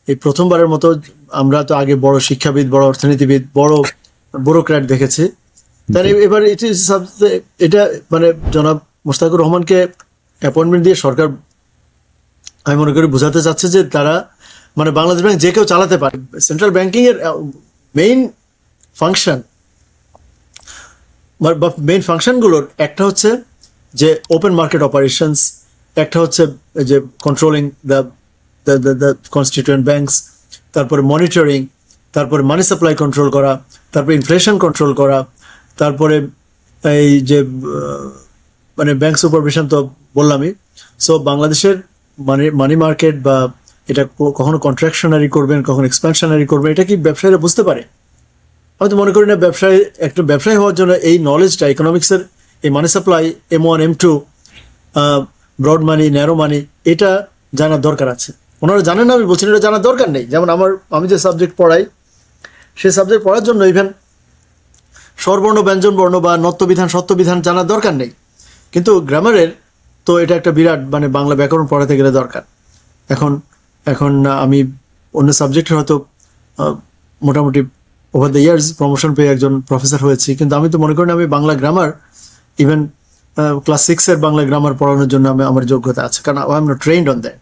এই প্রথমবারের মতো আমরা তো আগে বড় শিক্ষাবিদ, বড় অর্থনীতিবিদ, বড় ব্যুরোক্র্যাট দেখেছি। তাহলে এবার এটা মানে জনাব মোশতাকুর রহমানকে অ্যাপয়েন্টমেন্ট দিয়ে সরকার আমি মনে করি বোঝাতে চাচ্ছে যে তারা মানে বাংলাদেশ ব্যাংক যে কেউ চালাতে পারে। সেন্ট্রাল ব্যাংকিং এর মেইন ফাংশন বা মেইন ফাংশনগুলোর একটা হচ্ছে যে ওপেন মার্কেট অপারেশনস, একটা হচ্ছে যে কন্ট্রোলিং দ্য কনস্টিটিউয়েন্ট ব্যাংকস, তারপরে মনিটরিং, তারপরে মানি সাপ্লাই কন্ট্রোল করা, তারপরে ইনফ্লেশন কন্ট্রোল করা, তারপরে এই যে মানে ব্যাংক সুপারভিশন তো বললামই। সো বাংলাদেশের মানি মার্কেট বা এটা কখনো কন্ট্রাকশনারি করবেন, কখনো এক্সপ্যানশনারি করবেন, এটা কি ব্যবসায়ীরা বুঝতে পারে? আমি তো মনে করি না একটা ব্যবসায়ী হওয়ার জন্য এই নলেজটা ইকোনমিক্সের এই money supply M1 M2 broad money narrow money এটা জানার দরকার আছে। ওনারা জানেন না আমি বলছি এটা জানার দরকার নেই। যেমন আমি যে সাবজেক্ট পড়াই সেই সাবজেক্ট পড়ার জন্য ইভেন স্বরবর্ণ ব্যঞ্জন বর্ণ বা নত্যবিধান সত্যবিধান জানার দরকার নেই, কিন্তু গ্রামারের তো এটা একটা বিরাট মানে বাংলা ব্যাকরণ পড়াতে গেলে দরকার। এখন আমি অন্য সাবজেক্টে হয়তো মোটামুটি ওভার দ্য ইয়ার্স প্রমোশন পেয়ে একজন প্রফেসর হয়েছি, কিন্তু আমি তো মনে করি না আমি Bangla grammar even class 6 Bangla grammar পড়ানোর জন্য আমার যোগ্যতা আছে, কারণ I am not trained on that.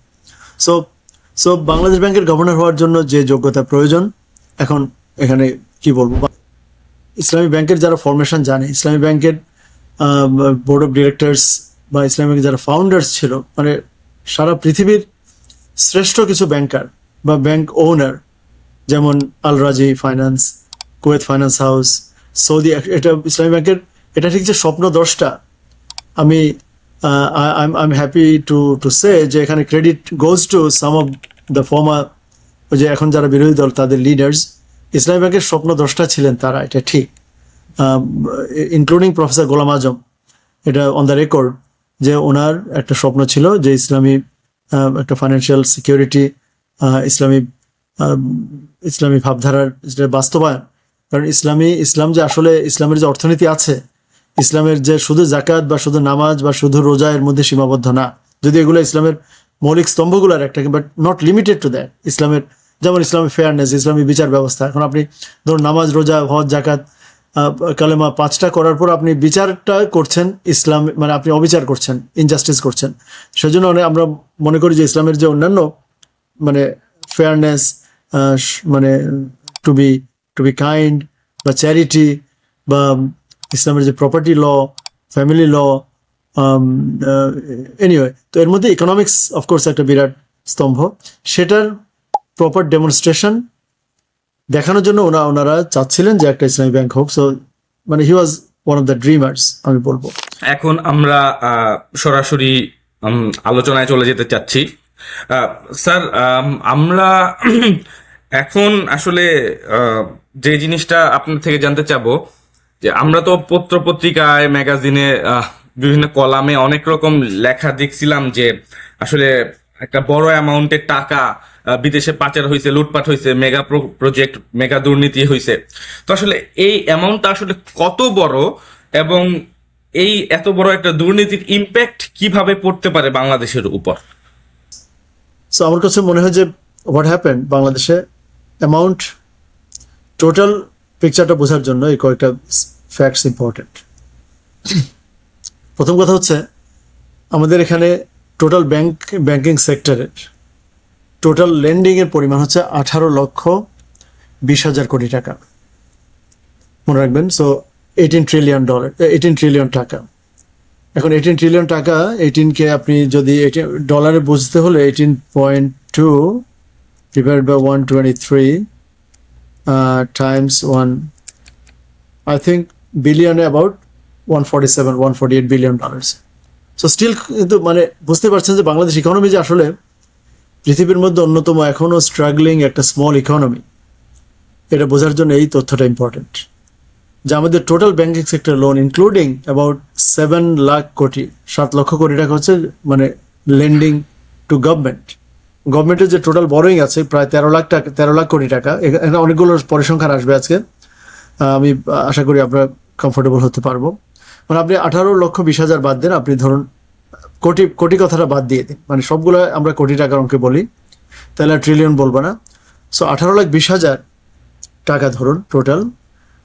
So Bangladesh ব্যাংকের গভর্নর হওয়ার জন্য যে যোগ্যতা প্রয়োজন, এখন এখানে কি বলবো, ইসলামী ব্যাংকের যারা ফরমেশন জানে, ইসলামী ব্যাংকের বোর্ড অফ ডিরেক্টরস বা ইসলামী ব্যাংকের যারা ফাউন্ডার্স ছিল, মানে সারা পৃথিবীর শ্রেষ্ঠ কিছু ব্যাংকার বা ব্যাংক ওনার, যেমন আল রাজি finance, Kuwait finance house, Saudi, এটা ইসলামী ব্যাংকের এটা ঠিক যে স্বপ্নদ্রষ্টা। আমি I am happy to say যে এখানে credit goes to some of the former, যে এখন যারা বিরোধী দল তাদের লিডার্স ইসলামী ব্যাংকের স্বপ্নদ্রষ্টা ছিলেন তারা, এটা ঠিক, ইনক্লুডিং প্রফেসর গোলাম আজম। এটা অন দ্য রেকর্ড যে ওনার একটা স্বপ্ন ছিল যে ইসলামী একটা ফাইন্যান্সিয়াল সিকিউরিটি, ইসলামী ভাবধারার বাস্তবায়ন। কারণ ইসলাম যে আসলে ইসলামের যে অর্থনীতি আছে, ইসলামের যে শুধু জাকাত বা শুধু নামাজ বা শুধু রোজা এর মধ্যে সীমাবদ্ধ না, যদি এগুলো ইসলামের মৌলিক স্তম্ভগুলোর একটা, but not limited to that. ইসলামের যেমন ইসলামী ফেয়ারনেস, ইসলামী বিচার ব্যবস্থা। এখন আপনি ধরুন নামাজ, রোজা, হজ, জাকাত, কালেমা 5টা করার পর আপনি বিচারটা করছেন ইসলাম, মানে আপনি অবিচার করছেন, ইনজাস্টিস করছেন। সেজন্য আমরা মনে করি যে ইসলামের যে অন্যান্য মানে ফেয়ারনেস, মানে টু বি কাইন্ড বা চ্যারিটি বা ইসলামের যে প্রপার্টি ল, ফ্যামিলি ল, এনিওয়ে, তো এর মধ্যে ইকোনমিক্স অফকোর্স একটা বিরাট স্তম্ভ। সেটার প্রপার ডেমনস্ট্রেশন দেখানোর জন্য ওনারা চাচ্ছিলেন যে একটা ইসলামী ব্যাংক হোক। সো মানে he was one of the dreamers আমি বলবো। এখন আমরা সরাসরি আলোচনায় চলে যেতে চাচ্ছি। স্যার, আমরা এখন আসলে যে জিনিসটা আপনার থেকে জানতে চাবো যে আমরা তো পত্র পত্রিকায়, ম্যাগাজিনে, বিভিন্ন কলামে অনেক রকম লেখা দেখছিলাম যে আসলে একটা বড় অ্যামাউন্টের টাকা বিদেশে পাচার হয়েছে, লুটপাট হয়েছে, মেগা প্রজেক্ট, মেগা দুর্নীতি হয়েছে। তো আসলে এই অ্যামাউন্টটা আসলে কত বড় এবং এই এত বড় একটা দুর্নীতির ইম্প্যাক্ট কিভাবে পড়তে পারে বাংলাদেশের উপর? সো আমার কাছে মনে হয় যে হোয়াট হ্যাপেন্ড বাংলাদেশে অ্যামাউন্ট টোটাল পিকচারটা বোঝার জন্য এই কয়েকটা ফ্যাক্টস ইম্পর্টেন্ট। প্রথম কথা হচ্ছে আমাদের এখানে টোটাল ব্যাংকিং সেক্টরের টোটাল লেন্ডিং এর পরিমাণ হচ্ছে 18,20,000 কোটি টাকা, মনে রাখবেন। সো $18 ট্রিলিয়ন টাকা। এখন 18 ট্রিলিয়ন টাকা, 18কে আপনি যদি ডলারে বুঝতে হলে 18.2 divided by 123 times 1, I think billion about 148 billion dollars. So still কিন্তু মানে বুঝতে পারছেন যে বাংলাদেশ ইকোনমি যে আসলে পৃথিবীর মধ্যে অন্যতম এখনো স্ট্রাগলিং একটা স্মল ইকোনমি, এটা বোঝার জন্য এই তথ্যটা ইম্পর্টেন্ট যে আমাদের total banking sector loan including about 7 lakh crore টাকা হচ্ছে মানে লেন্ডিং টু গভর্নমেন্টের যে টোটাল বরোয়িং আছে প্রায় 13 লাখ কোটি টাকা। এখানে অনেকগুলো পরিসংখ্যান আসবে আজকে, আমি আশা করি আপনারা কমফোর্টেবল হতে পারবো। মানে আপনি 18,20,000 বাদ দেন, আপনি ধরুন কোটি কথাটা বাদ দিয়ে দিন, মানে সবগুলো আমরা কোটি টাকার অঙ্কে বলি, তাহলে ট্রিলিয়ন বলবো না। সো 18,20,000 টাকা ধরুন টোটাল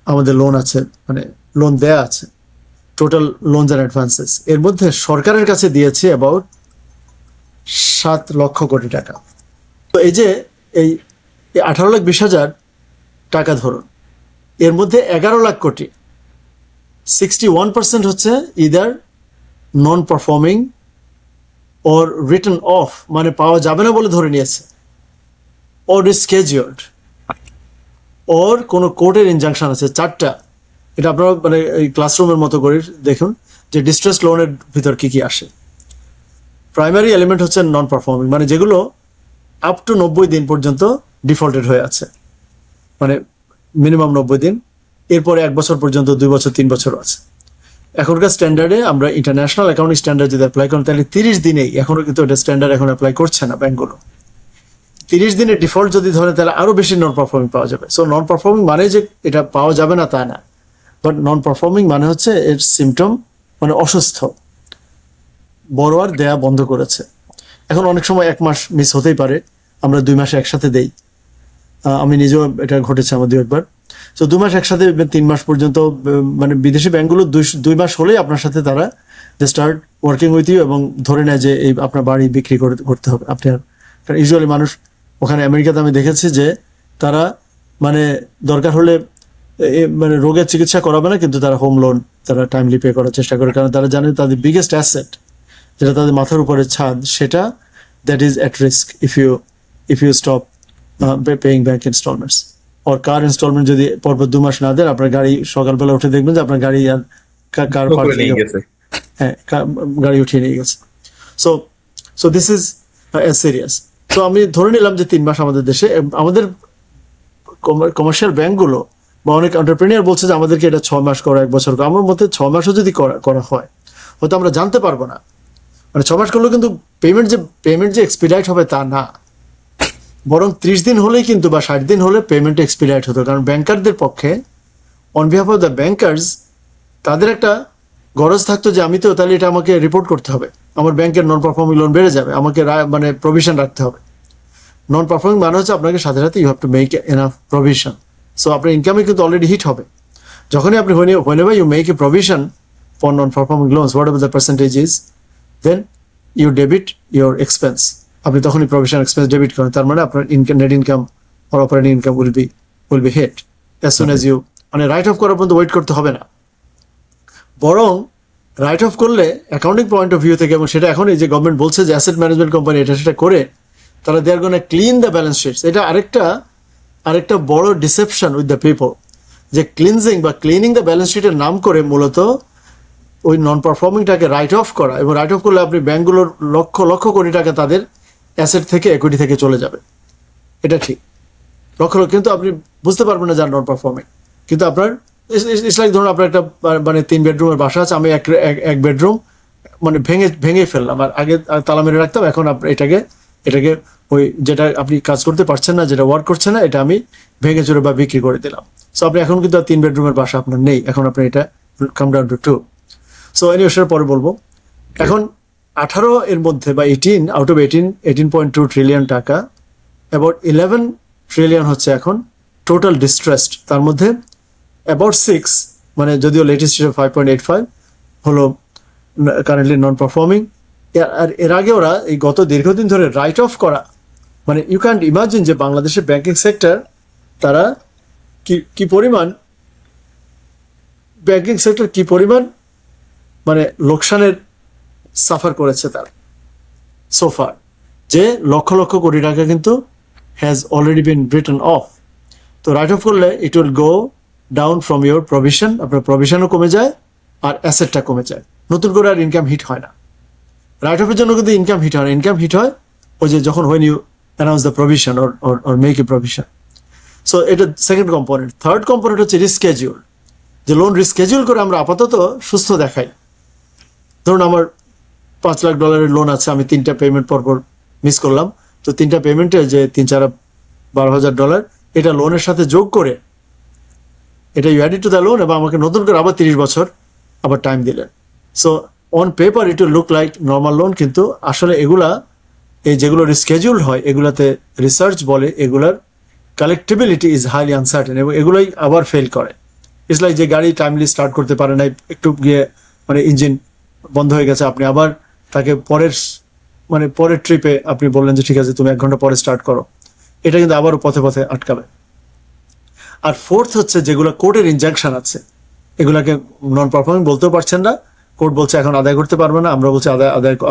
আমাদের লোন আছে, মানে লোন দেয়া আছে, টোটাল লোনস অ্যান্ড অ্যাডভান্সেস। এর মধ্যে সরকারের কাছে দিয়েছি অ্যাবাউট 7 লক্ষ কোটি টাকা। তো এই যে এই 18,20,000 টাকা ধরুন, এর মধ্যে 11 লাখ কোটি 61% হচ্ছে either non performing or return of, মানে পাওয়া যাবে না বলে ধরে নিয়েছে, ওর রিস্কেজিওর্ড, ওর কোনো কোর্টের ইনজাংশন আছে 4টা। এটা আপনারা মানে এই ক্লাসরুমের মতো করে দেখুন যে ডিস্ট্রেস লোনের ভিতর কি কি আসে। প্রাইমারি এলিমেন্ট হচ্ছে নন পারফর্মিং, মানে যেগুলো আপ টু 90 দিন পর্যন্ত ডিফল্টেড হয়ে আছে, মানে মিনিমাম 90 দিন, এরপরে 1 বছর পর্যন্ত, 2 বছর, 3 বছর আছে। এখনকার স্ট্যান্ডার্ডে আমরা ইন্টারন্যাশনাল অ্যাকাউন্টিং স্ট্যান্ডার্ড যদি অ্যাপ্লাই করেন তাহলে 30 দিনেই, এখনো কিন্তু এটা স্ট্যান্ডার্ড এখন অ্যাপ্লাই করছে না ব্যাংকগুলো। 30 দিনের ডিফল্ট যদি ধরে তাহলে আরো বেশি নন পারফর্মিং পাওয়া যাবে। সো নন পারফর্মিং মানে যে এটা পাওয়া যাবে না তা না, বাট নন পারফর্মিং মানে হচ্ছে এর সিমটম, মানে অসুস্থ, বড়োয়ার দেয়া বন্ধ করেছে। এখন অনেক সময় 1 মাস মিস হতেই পারে, আমরা 2 মাসে একসাথে দেই, আমি নিজেও এটা ঘটেছে আমার 2 একবার। তো 2 মাস একসাথে, 3 মাস পর্যন্ত, মানে বিদেশি ব্যাংকগুলো 2 মাস হলেই আপনার সাথে তারা they start working with you এবং ধরে নেয় যে এই আপনার বাড়ি বিক্রি করতে হবে আপনার। কারণ ইউজুয়ালি মানুষ ওখানে আমেরিকাতে আমি দেখেছি যে তারা মানে দরকার হলে মানে রোগের চিকিৎসা করাবে না, কিন্তু তারা হোম লোন তারা টাইমলি পে করার চেষ্টা করে, কারণ তারা জানে তাদের বিগেস্ট অ্যাসেট যেটা তাদের মাথার উপরে ছাদ, সেটা that is at risk if you stop paying bank instalments. Or car instalment যদি পরপর 2 মাস না দেন, আপনার গাড়ি সকালবেলা উঠে দেখবেন যে আপনার গাড়ি আর কার পার্কিং, হ্যাঁ গাড়ি উঠিয়ে নিয়ে গেছে। So so this is serious. তো আমি ধরে নিলাম যে 3 মাস আমাদের দেশে, আমাদের কমার্শিয়াল ব্যাংকগুলো বা অনেক এন্টারপ্রেনিয়ার বলছে যে আমাদেরকে এটা 6 মাস করা, 1 বছর করা। আমার মতে 6 মাসও যদি করা হয় হয়তো আমরা জানতে পারবো না, মানে 6 মাস করলেও কিন্তু পেমেন্ট যে এক্সপিডাইট হবে তা না, বরং 30 দিন হলেই কিন্তু বা 60 দিন হলে পেমেন্ট এক্সপিডাইট হতো। কারণ ব্যাংকারদের পক্ষে, on behalf of the bankers, তাদের একটা গরজ থাকতো যে আমি তো তাহলে এটা আমাকে রিপোর্ট করতে হবে, আমার ব্যাংকের নন পারফর্মিং লোন বেড়ে যাবে, আমাকে মানে প্রভিশন রাখতে হবে। নন পারফর্মিং মানে হচ্ছে আপনাকে সাথে সাথে you have to make enough provision. So আপনার ইনকামে কিন্তু অলরেডি হিট হবে। যখনই আপনি whenever you make a provision for non-performing loans, whatever the percentage is, then you debit your expense. আপনি তখনই প্রভিশন এক্সপেন্স ডেবিট করেন, তার মানে আপনার net income or operating income will be hit as soon as you, মানে write off করার পর্যন্ত wait করতে হবে না। বরং রাইট অফ করলে অ্যাকাউন্টিং পয়েন্ট অফ ভিউ থেকে, এবং সেটা এখন এই যে গভর্নমেন্ট বলছে যে অ্যাসেট ম্যানেজমেন্ট কোম্পানি এটা সেটা করে তারা দে আর গোনা ক্লিন দ্য ব্যালেন্স শিটস। এটা আরেকটা বড় ডিসেপশন উইথ দ্য পিপল, যে ক্লিনজিং বা ক্লিনিং দ্য ব্যালেন্স শিটের নাম করে মূলত ওই নন পারফর্মিংটাকে রাইট অফ করা, এবং রাইট অফ করলে আপনি ব্যাংকগুলোর লক্ষ লক্ষ কোটি টাকা তাদের অ্যাসেট থেকে, ইকুইটি থেকে চলে যাবে। এটা ঠিক, লক্ষ, কিন্তু আপনি বুঝতে পারবেন না যার নন পারফর্মিং। কিন্তু আপনার ইটস লাইক ধরুন আপনার একটা মানে 3 বেডরুমের বাসা আছে, আমি এক বেডরুম মানে ভেঙে ফেললাম, আর আগে তালা মেরে রাখতাম, এখন এটাকে ওই যেটা আপনি কাজ করতে পারছেন না, যেটা ওয়ার্ক করছে না, এটা আমি ভেঙে চুরে বা বিক্রি করে দিলাম। সো আপনি এখন কিন্তু 3 বেডরুমের বাসা আপনার নেই, এখন আপনি এটা কাম ডাউন টু 2। সো এনিওয়ে সেটার পরে বলবো। এখন 18 এর মধ্যে বা 18 আউট অফ 18.2 ট্রিলিয়ন টাকা, অ্যাবাউট 11 ট্রিলিয়ন হচ্ছে এখন টোটাল ডিস্ট্রেসড। তার মধ্যে অ্যাবাউট 6, মানে যদিও লেটেস্ট 5.85 হলো কারেন্টলি নন পারফর্মিং। আর এর আগে ওরা এই গত দীর্ঘদিন ধরে রাইট অফ করা, মানে ইউ ক্যান্ট ইমাজিন যে বাংলাদেশের ব্যাংকিং সেক্টর তারা কি পরিমাণ মানে লোকসানের সাফার করেছে তারা সোফার, যে লক্ষ লক্ষ কোটি টাকা কিন্তু has already been return of. তো রাইট অফ করলে it will go down from your provision, আপনার প্রভিশনও কমে যায় আর অ্যাসেটটা কমে যায়, নতুন করে আর ইনকাম হিট হয় না। রাইট অফের জন্য কিন্তু ইনকাম হিট হয় না, ইনকাম হিট হয় ওই যে যখন when you announce the provision or make a provision. So এটা সেকেন্ড কম্পোনেন্ট। থার্ড কম্পোনেন্ট হচ্ছে রিস্কেজিউল, যে লোন রিস্কেজিউল করে আমরা আপাতত সুস্থ দেখাই। ধরুন আমার $5 লাখ লোন আছে, আমি 3টা পেমেন্ট পরপর মিস করলাম, তো 3টা পেমেন্টে যে 3-4 $12,000 এটা লোনের সাথে যোগ করে এটা you added to the loan, এবং আমাকে নতুন করে আবার 30 বছর আবার টাইম দিলেন। So on paper it will look like normal loan, কিন্তু আসলে এগুলা এই যেগুলো রিস্কেজিউল হয় এগুলাতে রিসার্চ বলে এগুলার কালেক্টেবিলিটি ইজ হাইলি আনসার্টেন, এবং এগুলোই আবার ফেল করে। ইটস লাইক যে গাড়ি টাইমলি স্টার্ট করতে পারে না, একটু গিয়ে মানে ইঞ্জিন বন্ধ হয়ে গেছে, আপনি আবার তাকে পরের ট্রিপে আপনি বললেন যে ঠিক আছে তুমি 1 ঘন্টা পরে স্টার্ট করো, এটা কিন্তু আবারও পথে পথে আটকাবে। আর ফোর্থ হচ্ছে যেগুলো কোর্টের ইনজাংশন আছে, এগুলাকে নন পারফর্মিং বলতেও পারছেন না, কোর্ট বলছে এখন আদায় করতে পারবে না, আমরা বলছি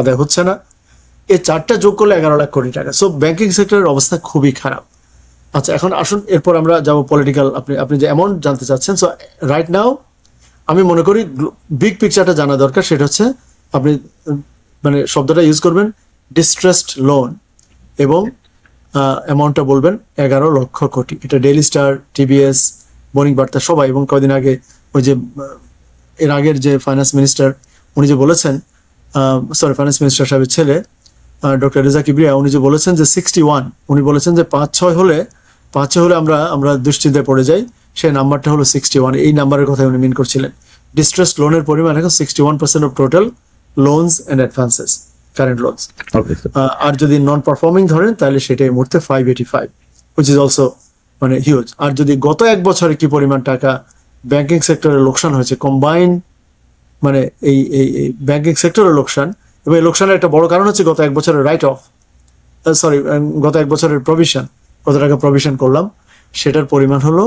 আদায় হচ্ছে না, এই 4টা যোগ করলে 11 লাখ কোটি টাকা। সো ব্যাংকিং সেক্টরের অবস্থা খুবই খারাপ। আচ্ছা, এখন আসুন এরপর আমরা যাবো পলিটিক্যাল, আপনি যে অ্যামাউন্ট জানতে চাচ্ছেন। সো রাইট নাও আমি মনে করি বিগ পিকচারটা জানা দরকার, সেটা হচ্ছে আপনি মানে শব্দটা ইউজ করবেন ডিস্ট্রেসড লোন, এবং অ্যামাউন্টটা বলবেন 11 লক্ষ কোটি। এটা ডেইলি স্টার, টিবিএস, মর্নিং বার্তা সবাই, এবং কয়েকদিন আগে ওই যে এর আগের যে ফাইন্যান্স মিনিস্টার উনি যে বলেছেন, ফাইন্যান্স মিনিস্টার সাহেবের ছেলে ডক্টর রেজা কিবরিয়া, উনি যে বলেছেন যে 61, উনি বলেছেন যে 5-6 হলে আমরা দুশ্চিন্তায় পড়ে যাই, সেই নাম্বারটা হলো 61। এই নাম্বারের কথা উনি মিন করছিলেন। ডিস্ট্রেসড লোনের পরিমাণ এখন 61% of total loans and advances, current loans. আর যদি নন পারফর্মিং ধরেন তাহলে সেটা এই মুহূর্তে 585, হুইচ ইজ অলসো মানে হিউজ। আর যদি গত 1 বছরে কি পরিমাণ টাকা ব্যাংকিং সেক্টরে লোকসান হয়েছে কম্বাইন্ড, মানে এই ব্যাংকিং সেক্টরের লোকসান, এবং এই লোকসানের একটা বড় কারণ হচ্ছে গত 1 বছরের রাইট অফ, গত 1 বছরের প্রভিশন, কত টাকা প্রভিশন করলাম, সেটার পরিমাণ হলো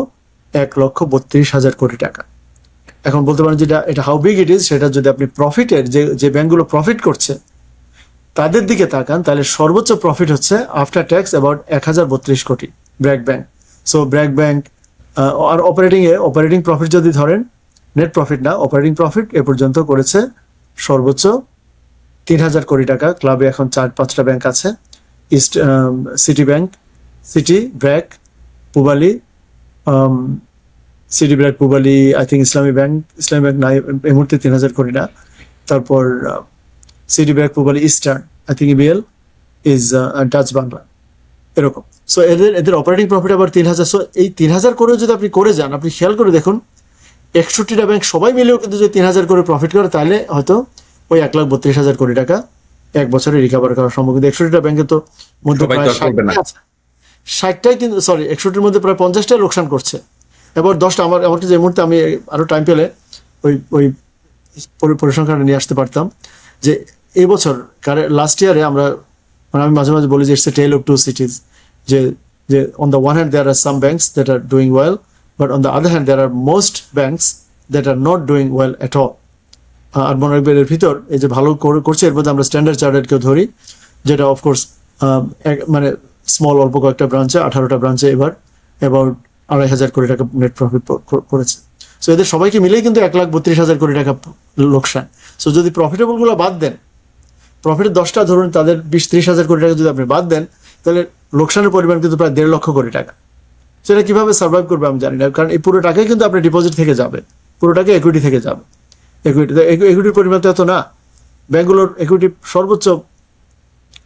1,32,000 কোটি টাকা। এখন বলতে পারেন যেটা এটা হাউ বিগ ইট ইজ, সেটা যদি আপনি প্রফিটের যে ব্যাংকগুলো প্রফিট করছে তাদের দিকে তাকান, তাহলে সর্বোচ্চ প্রফিট হচ্ছে after tax about 1,032 crore BRAC bank. So BRAC bank আর অপারেটিং প্রফিট যদি ধরেন, নেট প্রফিট না, অপারেটিং প্রফিট এ পর্যন্ত করেছে সর্বোচ্চ 3,000 কোটি টাকা। ক্লাবে এখন 4-5টা ব্যাংক আছে, east city bank, city BRAC, Pubali, city BRAC, Pubali, I think Islami bank নাই এই মুহূর্তে 3,000 কোটি না। তারপর city BRAC, Pubali, eastern, I think EBL is Dutch Bangla, এরকম। সো এদের অপারেটিং প্রফিট আবার 3,000। সো এই 3,000 করেও যদি আপনি করে যান, আপনি খেয়াল করে দেখুন 61টা ব্যাংক সবাই মিলেও কিন্তু যদি 3,000 করে প্রফিট করে, তাহলে হয়তো ওই 1,32,000 কোটি টাকা 1 বছরে রিকভার করা সম্ভব। কিন্তু 61টা ব্যাংকের তো মধ্যে প্রায় 60টাই কিন্তু 61টার মধ্যে প্রায় 50টাই লোকসান করছে। এবার 10টা আমার যে মুহূর্তে আমি আরো টাইম পেলে ওই পরিসংখ্যানটা নিয়ে আসতে পারতাম, যে এই বছর লাস্ট ইয়ারে আমরা মানে আমি মাঝে মাঝে বলি যে it's a tale of two cities, যে on the one hand there are some banks that are doing well, but on the other hand there are most banks that are not doing well at all. আর মনে রাখবেন এর ভিতর এই যে ভালো করছে এর মধ্যে আমরা স্ট্যান্ডার্ড চার্টার্ডকেও ধরি, যেটা অফকোর্স মানে স্মল অল্প কয়েকটা ব্রাঞ্চে, 18টা ব্রাঞ্চে এবার অ্যাবাউট 2,500 কোটি টাকা নেট প্রফিট করেছে। সো এদের সবাইকে মিলেই কিন্তু 1,32,000 কোটি টাকা লোকসান। সো যদি প্রফিটেবল গুলো বাদ দেন, প্রফিটের 10টা ধরুন তাদের 20-30,000 কোটি টাকা যদি আপনি বাদ দেন, তাহলে লোকসানের পরিমাণ কিন্তু প্রায় 1.5 লক্ষ কোটি টাকা। সেটা কিভাবে সার্ভাইভ করবে আমি জানি না, কারণ এই পুরো টাকাই কিন্তু আপনার ডিপোজিট থেকে যাবে, পুরো টাকা ইকুইটি থেকে যাবে। ইকুইটির পরিমাণ তো এত না, ব্যাংকগুলোর ইকুইটি সর্বোচ্চ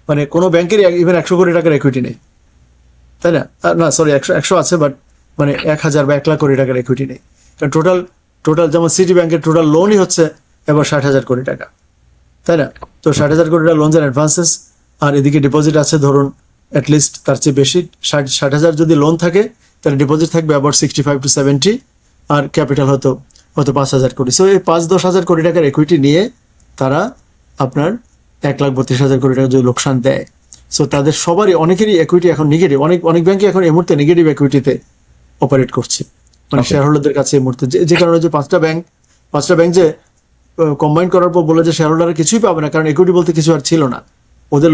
মানে কোনো ব্যাংকেরই ইভেন 100 কোটি টাকার ইকুইটি নেই, তাই না? না সরি, 100 আছে, বাট মানে 1,000 বা 1 লাখ কোটি টাকার ইকুইটি নেই। কারণ টোটাল যেমন সিটি ব্যাংকের টোটাল লোনই হচ্ছে এবার 60,000 কোটি টাকা, তাই না? তো 60,000 কোটি টাকা লোনস অ্যান্ড অ্যাডভান্সেস, আর এদিকে ডিপোজিট আছে ধরুন অ্যাটলিস্ট তার চেয়ে বেশি। 60,000 যদি লোন থাকে তাহলে ডিপোজিট থাকবে অ্যাবাউট 65 to 70, আর ক্যাপিটাল হয়তো 5,000 কোটি। সো এই 5-10 হাজার কোটি টাকার ইকুইটি নিয়ে তারা আপনার 1,32,000 কোটি টাকা যদি লোকসান দেয়, সো তাদের সবারই অনেকেরই ইকুইটি এখন নেগেটিভ। অনেক ব্যাংকে এখন এই মুহূর্তে নেগেটিভ ইকুইটিতে অপারেট করছে, মানে শেয়ার হোল্ডারদের কাছে এই মুহূর্তে, যে কারণে যে 5টা ব্যাংক যে কম্বাইন করার পর বলে যে শেয়ার হোল্ডাররা কিছুই পাবে না, কারণ ইকুইটি বলতে কিছু আর ছিল না। ওদের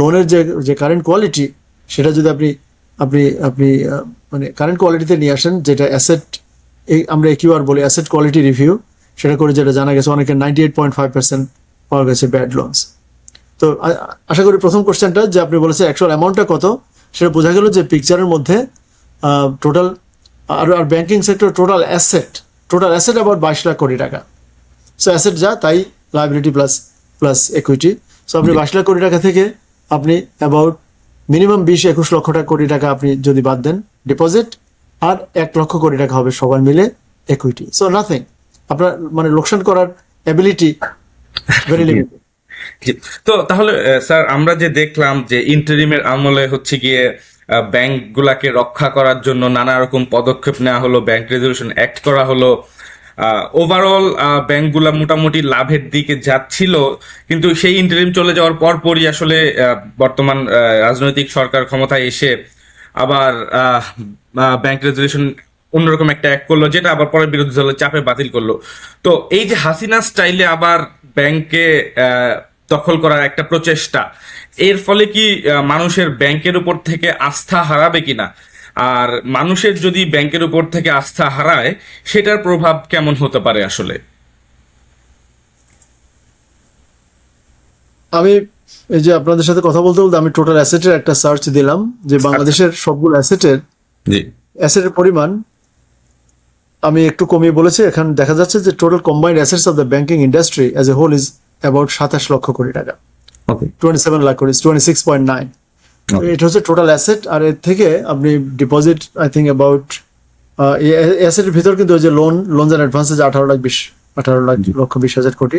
লোনের যে কারেন্ট কোয়ালিটি, সেটা যদি আপনি মানে কারেন্ট কোয়ালিটিতে নিয়ে আসেন, যেটা অ্যাসেট, আমরা একিউআর বলি, অ্যাসেট কোয়ালিটি রিভিউ, সেটা করে যেটা জানা গেছে অনেকের 98.5% পাওয়া গেছে ব্যাড লোনস। তো আশা করি প্রথম কোশ্চেনটা যে আপনি বলেছেন অ্যাকচুয়াল অ্যামাউন্টটা কত, সেটা বোঝা গেল যে পিকচারের মধ্যে টোটাল আর banking sector total asset about 22 lakh crore টাকা। সো অ্যাসেট যা তাই লাইবিলিটি প্লাস ইকুইটি। সো আপনি 22 লাখ কোটি টাকা থেকে আপনি অ্যাবাউট মিনিমাম 20-21 লক্ষ কোটি টাকা আপনি যদি বাদ দেন ডিপোজিট, আর 1 লক্ষ কোটি টাকা হবে সবার মিলে ইকুইটি। সো নাথিং, আপনার মানে লোকসান করার অ্যাবিলিটি ভেরি লিমিটেড। তো তাহলে স্যার আমরা যে দেখলাম যে ইন্টারিমের আমলে হচ্ছে গিয়ে ব্যাংকগুলাকে রক্ষা করার জন্য নানা রকম পদক্ষেপ নেওয়া হলো, ব্যাংক রেজলিউশন অ্যাক্ট করা হলো। ওভারঅল ব্যাংকগুলা মোটামুটি লাভের দিকে যাচ্ছিল, কিন্তু সেই ইন্টারিম চলে যাওয়ার পরপরই আসলে বর্তমান রাজনৈতিক সরকার ক্ষমতায় এসে আবার ব্যাংক রেজলিউশন অন্যরকম একটা অ্যাক্ট করলো, যেটা আবার পরে বিরোধী দলের চাপে বাতিল করলো। তো এই যে হাসিনা স্টাইলে আবার ব্যাংকে দখল করার একটা প্রচেষ্টা, এর ফলে কি মানুষের ব্যাংকের উপর থেকে আস্থা হারাবে কিনা? আর মানুষের যদি ব্যাংকের উপর থেকে আস্থা হারায়, সেটার প্রভাব কেমন হতে পারে আসলে? আমি এই যে আপনাদের সাথে কথা বলতে বলতে আমি টোটাল অ্যাসেটের একটা সার্চ দিলাম, যে বাংলাদেশের সবগুলো জি। অ্যাসেটের পরিমাণ আমি একটু কমিয়ে বলেছি। এখানে দেখা যাচ্ছে যে total combined assets of the banking industry as a whole is about 27 lakh কোটি টাকা, ওকে। 27 লাখ কোটি, 26.9। এটা হচ্ছে টোটাল অ্যাসেট। আর এর থেকে আপনি ডিপোজিট আই থিঙ্ক অ্যাবাউট অ্যাসেটের ভিতর কিন্তু ওই যে লোনস অ্যান্ড অ্যাডভান্সেস 18 লক্ষ 20 হাজার কোটি,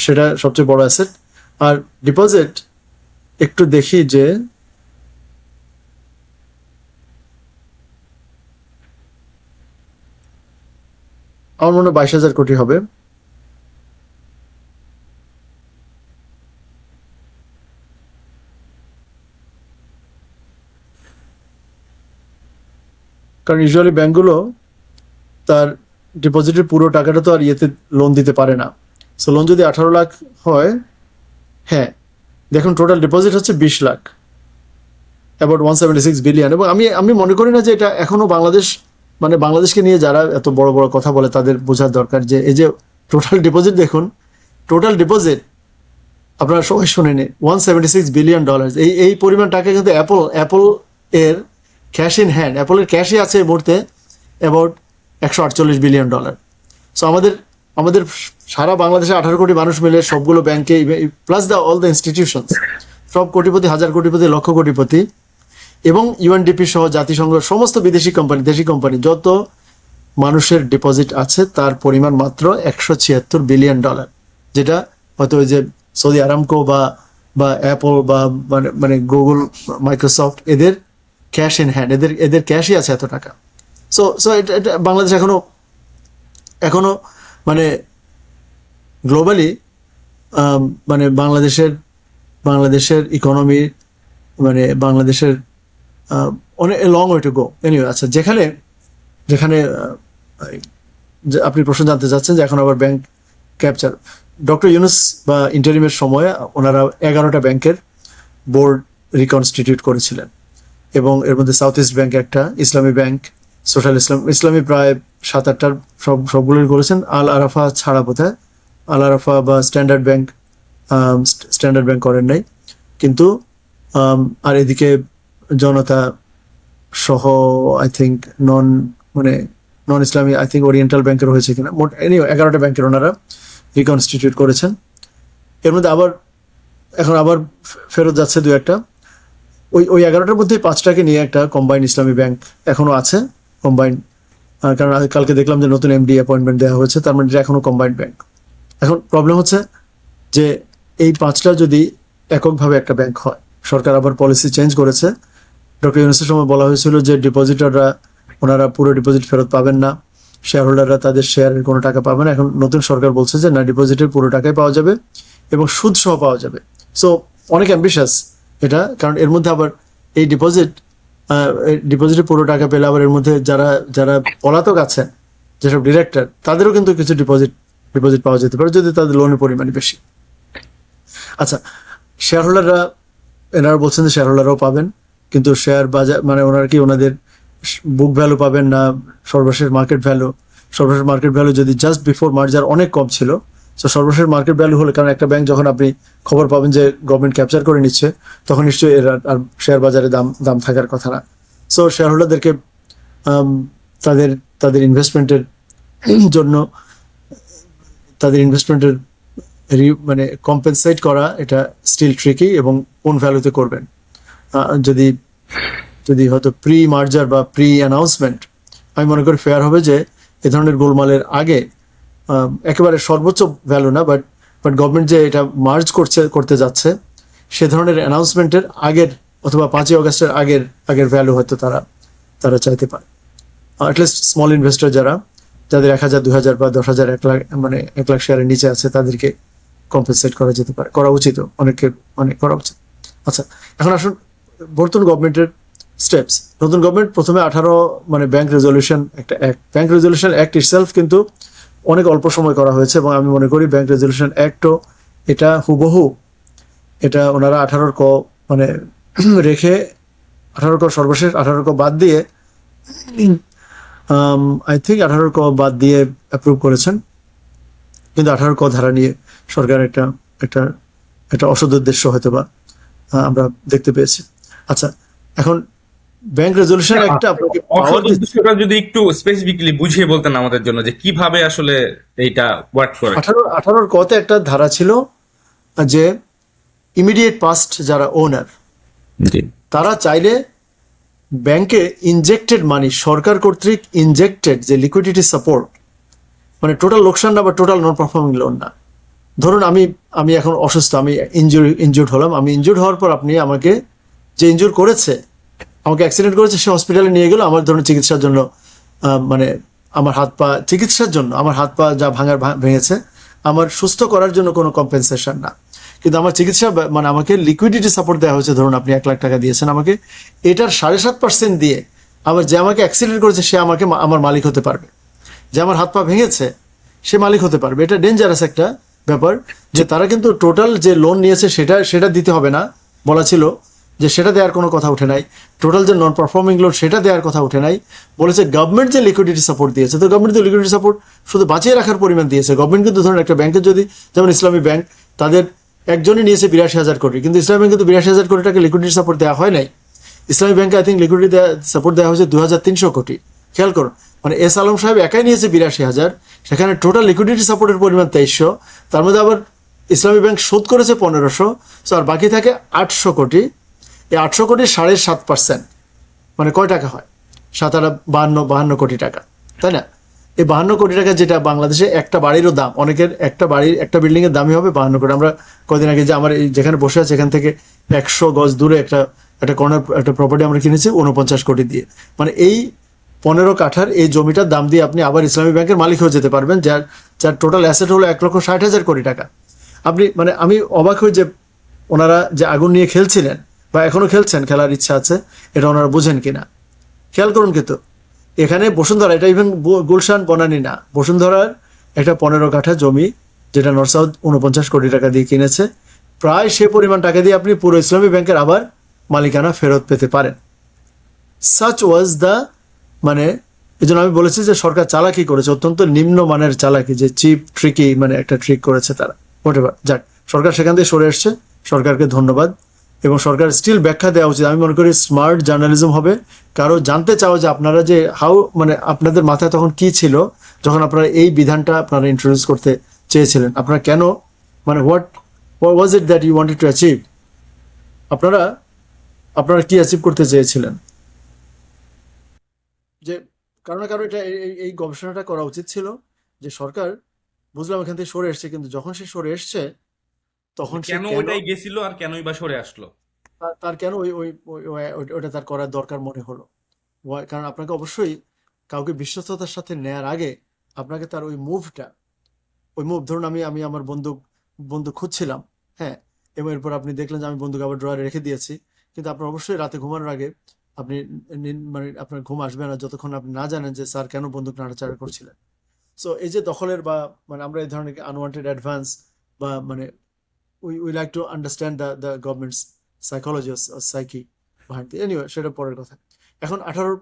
সেটা সবচেয়ে বড় অ্যাসেট। আর ডিপোজিট একটু দেখি যে আমার মনে হয় 22,000 কোটি হবে। কারণ ইউজুয়ালি ব্যাংকগুলো তার ডিপোজিটের পুরো টাকাটা তো আর ইয়েতে লোন দিতে পারে না। সো লোন যদি 18 লাখ হয়, হ্যাঁ দেখুন টোটাল ডিপোজিট হচ্ছে 20 লাখ, অ্যাবাউট 176 বিলিয়ন। এবং আমি মনে করি না যে এটা এখনো বাংলাদেশ, মানে বাংলাদেশকে নিয়ে যারা এত বড় বড় কথা বলে তাদের বোঝার দরকার যে এই যে টোটাল ডিপোজিট, দেখুন টোটাল ডিপোজিট আপনারা সবাই শুনে নিন, $176 বিলিয়ন। এই পরিমাণ টাকা কিন্তু অ্যাপল এর ক্যাশ ইন হ্যান্ড, অ্যাপলের ক্যাশই আছে এই মুহূর্তে অ্যাবাউট $148 বিলিয়ন। সো আমাদের সারা বাংলাদেশে 18 কোটি মানুষ মিলে সবগুলো ব্যাংকে, প্লাস অল দ্য ইনস্টিটিউশনস, সব কোটিপতি, হাজার কোটিপতি, লক্ষ কোটিপতি, এবং ইউএনডিপি সহ জাতিসংঘ সমস্ত বিদেশি কোম্পানি, দেশি কোম্পানি, যত মানুষের ডিপোজিট আছে তার পরিমাণ মাত্র $176 বিলিয়ন, যেটা হয়তো ওই যে সৌদি আরামকো বা অ্যাপল বা মানে গুগল, মাইক্রোসফট, এদের ক্যাশ ইন হ্যান্ড, এদের ক্যাশই আছে এত টাকা। সো এটা বাংলাদেশ এখনো মানে গ্লোবালি মানে বাংলাদেশের ইকোনমি, মানে বাংলাদেশের অনেক long way to go. Anyway, আচ্ছা, যেখানে আপনি প্রশ্ন জানতে চাচ্ছেন যে এখন আবার ব্যাংক ক্যাপচার, ডক্টর ইউনুস বা ইন্টারিমের সময় ওনারা 11টা ব্যাংকের বোর্ড রিকনস্টিটিউট করেছিলেন, এবং এর মধ্যে সাউথ ইস্ট ব্যাংক একটা, ইসলামী ব্যাংক, সোশ্যাল ইসলামী প্রায় 7-8টার সবগুলোই করেছেন। আল আরাফা ছাড়া বোধহয়, আল আরাফা বা স্ট্যান্ডার্ড ব্যাংক করেন নাই। কিন্তু আর এদিকে জনতা সহ I think non Islami, I think oriental ব্যাংকের হয়েছে কিনা, মোট 11টা ব্যাংকের ওনারা রিকনস্টিটিউট করেছেন। এর মধ্যে এখন আবার ফেরত যাচ্ছে 2-1টা। ওই 11টার মধ্যে 5টাকে নিয়ে একটা কম্বাইন্ড ইসলামী ব্যাংক এখনো আছে, কম্বাইন্ড। কারণ কালকে দেখলাম যে নতুন এমডি অ্যাপয়েন্টমেন্ট দেওয়া হয়েছে, তার মানে এটা এখনো কম্বাইন্ড ব্যাংক। এখন প্রবলেম হচ্ছে যে এই 5টা যদি এককভাবে একটা ব্যাংক হয়, সরকার আবার পলিসি চেঞ্জ করেছে। ডক্টর ইউনুসের সময় বলা হয়েছিল যে ডিপোজিটররা, ওনারা পুরো ডিপোজিট ফেরত পাবেন না, শেয়ার হোল্ডাররা তাদের শেয়ারের কোনো টাকা পাবে না। এখন নতুন সরকার বলছে যে না, ডিপোজিটের পুরো টাকাই পাওয়া যাবে এবং সুদ সহ পাওয়া যাবে। সো অনেক অ্যাম্বিশাস এটা, কারণ এর মধ্যে আবার এই ডিপোজিটের পুরো টাকা পেলে আবার এর মধ্যে যারা পলাতক আছেন, যেসব ডিরেক্টর, তাদেরও কিন্তু কিছু ডিপোজিট পাওয়া যেতে পারে যদি তাদের লোনের পরিমাণ বেশি। আচ্ছা, শেয়ার হোল্ডাররা, এনারা বলছেন যে শেয়ার হোল্ডাররাও পাবেন, কিন্তু শেয়ার বাজার মানে ওনারা কি ওনাদের বুক ভ্যালু পাবেন না সর্বশেষ মার্কেট ভ্যালু যদি জাস্ট বিফোর মার্জার অনেক কম ছিল। সো সর্বশেষ মার্কেট ভ্যালু হলে, কারণ একটা ব্যাংক যখন আপনি খবর পাবেন যে গভর্নমেন্ট ক্যাপচার করে নিচ্ছে, তখন নিশ্চয়ই এর আর শেয়ার বাজারে দাম থাকার কথা না। সো শেয়ার হোল্ডারদেরকে তাদের ইনভেস্টমেন্টের জন্য, তাদের ইনভেস্টমেন্টের মানে কম্পেনসেট করা, এটা স্টিল ট্রিকি। এবং কোন ভ্যালুতে করবেন, যদি হয়তো প্রি মার্জার বা প্রি অ্যানাউন্সমেন্ট, আমি মনে করি ফেয়ার হবে যে এ ধরনের গোলমালের আগে একেবারে সর্বোচ্চ ভ্যালু না, বাট গভর্নমেন্ট যে এটা মার্জ করতে যাচ্ছে, সে ধরনের অ্যানাউন্সমেন্টের আগের অথবা 5ই অগস্টের আগের ভ্যালু হয়তো তারা চাইতে পারে। অ্যাটলিস্ট স্মল ইনভেস্টর যাদের 1,000, 2,000 বা 10,000, 1 লাখ, মানে 1 লাখ শেয়ারের নিচে আছে, তাদেরকে কম্পেনসেট করা যেতে পারে, করা উচিত, অনেককে অনেক করা উচিত। আচ্ছা, এখন আসুন বর্তমান গভর্নমেন্টের স্টেপস। নতুন গভর্নমেন্ট প্রথমে 18 মানে ব্যাংক রেজলিউশন অ্যাক্ট ইটসেলফ কিন্তু অনেক অল্প সময় করা হয়েছে, এবং আমি মনে করি ব্যাংক রেজলিউশন অ্যাক্টও এটা হুবহু এটা ওনারা 18 ক মানে রেখে 18 ক সর্বশেষ 18 ক বাদ দিয়ে আই থিঙ্ক 18 ক বাদ দিয়ে অ্যাপ্রুভ করেছেন, কিন্তু 18 ক ধারা নিয়ে সরকার একটা একটা একটা অসৎ উদ্দেশ্য হয়তো বা আমরা দেখতে পেয়েছি। আচ্ছা, এখন ব্যাংক রেজলিউশন একটা আপনাকে পাওয়ার অসৎ উদ্দেশ্যটা যদি একটু স্পেসিফিকলি বুঝিয়ে বলতেন আমাদের জন্য, যে কিভাবে আসলে এইটা ওয়ার্ক করে। 18 কতে একটা ধারা ছিল যে ইমিডিয়েট পাস্ট যারা ওনার, জি। তারা চাইলে ব্যাংকে ইনজেক্টেড মানি, সরকার কর্তৃক ইনজেক্টেড যে লিকুইডিটি সাপোর্ট, মানে টোটাল লোকসান না বা টোটাল নন পারফর্মিং লোন না। ধরুন আমি এখন অসুস্থ, আমি ইনজুর্ড হলাম, আমি ইনজুর্ড হওয়ার পর আপনি আমাকে, যে ইনজুর করেছে, আমাকে অ্যাক্সিডেন্ট করেছে, সে হসপিটালে নিয়ে গেল আমার ধরুন চিকিৎসার জন্য, মানে আমার হাত পা চিকিৎসার জন্য, আমার হাত পা যা ভেঙেছে, আমার সুস্থ করার জন্য কোনো কম্পেনসেশন না, কিন্তু আমার চিকিৎসা মানে আমাকে লিকুইডিটি সাপোর্ট দেওয়া হয়েছে, ধরুন আপনি 1 লাখ টাকা দিয়েছেন আমাকে, এটার 7.5% দিয়ে যে আমাকে অ্যাক্সিডেন্ট করেছে সে আমার মালিক হতে পারবে, যে আমার হাত পা ভেঙেছে সে মালিক হতে পারবে। এটা ডেঞ্জারাস একটা ব্যাপার, যে তারা কিন্তু টোটাল যে লোন নিয়েছে সেটা দিতে হবে না বলা ছিল, যে সেটা দেওয়ার কোনো কথা উঠে নাই। টোটাল যে নন পারফর্মিং লোন সেটা দেওয়ার কথা উঠে নাই, বলেছে গভর্নমেন্ট যে লিকুইডিটি সাপোর্ট দিয়েছে। তো গভর্নমেন্ট যে লিকুইডিটি সাপোর্ট শুধু বাঁচিয়ে রাখার পরিমাণ দিয়েছে। গভর্নমেন্ট কিন্তু ধরুন একটা ব্যাংকের যদি, যেমন ইসলামী ব্যাংক, তাদের একজনই নিয়েছে 82,000 কোটি, কিন্তু ইসলামী ব্যাংক কিন্তু 82,000 কোটি টাকা লিকুইডিটি সাপোর্ট দেওয়া হয় নাই। ইসলামী ব্যাংকে আই থিঙ্ক লিকুইডিটি সাপোর্ট দেওয়া হয়েছে 2,300 কোটি। খেয়াল করুন, মানে এস আলম সাহেব একাই নিয়েছে 82,000, সেখানে টোটাল লিকুইডিটি সাপোর্টের পরিমাণ 2300, তার মধ্যে আবার ইসলামী ব্যাংক শোধ করেছে 1500, আর বাকি থাকে 800 কোটি। এই 800 কোটি 7.5%, মানে কয় টাকা হয়? 52 কোটি টাকা, তাই না? এই 52 কোটি টাকা, যেটা বাংলাদেশে একটা বাড়িরও দাম, অনেকের একটা বিল্ডিং এর দামই হবে 52 কোটি। আমরা কদিন আগে যে আমার যেখানে বসে আছে এখান থেকে 100 গজ দূরে একটা কর্নার একটা প্রপার্টি আমরা কিনেছি 49 কোটি দিয়ে। মানে এই 15 কাঠার এই জমিটার দাম দিয়ে আপনি আবার ইসলামী ব্যাংকের মালিক হয়ে যেতে পারবেন, যার টোটাল অ্যাসেট হলো 1,60,000 কোটি টাকা। আপনি মানে আমি অবাক হই যে ওনারা যে আগুন নিয়ে খেলছিলেন বা এখনো খেলছেন, খেলার ইচ্ছা আছে, এটা ওনারা বুঝেন কিনা খেয়াল করুন। কিন্তু এখানে বসুন্ধরা, এটা ইভেন গুলশান বনানী না, বসুন্ধরার একটা 15 কাঠা জমি, যেটা নর্থ সাউথ 49 কোটি টাকা দিয়ে কিনেছে, প্রায় সে পরিমাণ টাকা দিয়ে আপনি পুরো ইসলামী ব্যাংকের আবার মালিকানা ফেরত পেতে পারেন। সাচ ওয়াজ দ্য, মানে এই জন্য আমি বলেছি যে সরকার চালাকি করেছে, অত্যন্ত নিম্নমানের চালাকি, যে চিপ ট্রিকি, মানে একটা ট্রিক করেছে তারা। হোয়াটএভার, যাক, সরকার সেখান থেকে সরে এসছে, সরকারকে ধন্যবাদ। এবং সরকার স্টিল ব্যাখ্যা দেওয়া উচিত। আমি মনে করি স্মার্ট জার্নালিজম হবে, কারো জানতে চাও যে আপনারা যে মানে আপনাদের মাথায় তখন কি ছিল যখন আপনারা এই বিধানটা আপনারা ইন্ট্রোডিউস করতে চেয়েছিলেন, আপনারা কেন, মানে what was it that you wanted to achieve, আপনারা কি অ্যাচিভ করতে চেয়েছিলেন। যে কারো না কারো এটা এই গবেষণাটা করা উচিত ছিল, যে সরকার বুঝলাম এখান থেকে সরে এসছে, কিন্তু যখন সে সরে এসছে তখন সে কেন কেন, ওইটাই গেছিল আর কেনই বা সরে আসলো? তার কেন ওটা তার করার দরকার মনে হলো। কারণ আপনাকে অবশ্যই কাউকে বিশ্বস্ততার সাথে নেয়ার আগে আপনাকে তার ওই মুভ, ধরুন আমি আমার বন্দুক খুঁজছিলাম, হ্যাঁ, এবং এরপর আপনি দেখলেন যে আমি বন্দুক আবার ড্রয়ারে রেখে দিয়েছি, কিন্তু আপনার অবশ্যই রাতে ঘুমানোর আগে আপনি মানে আপনার ঘুম আসবে না যতক্ষণ আপনি না জানেন যে স্যার কেন বন্দুক নাড়াচাড়া করছিলেন। সো এই যে দখলের বা মানে আমরা এই ধরনের আনওয়ান্টেড অ্যাডভান্স বা মানে we like to understand the government's psychology or psyche behind it. Anyway, সেটা পরের কথা। এখন 18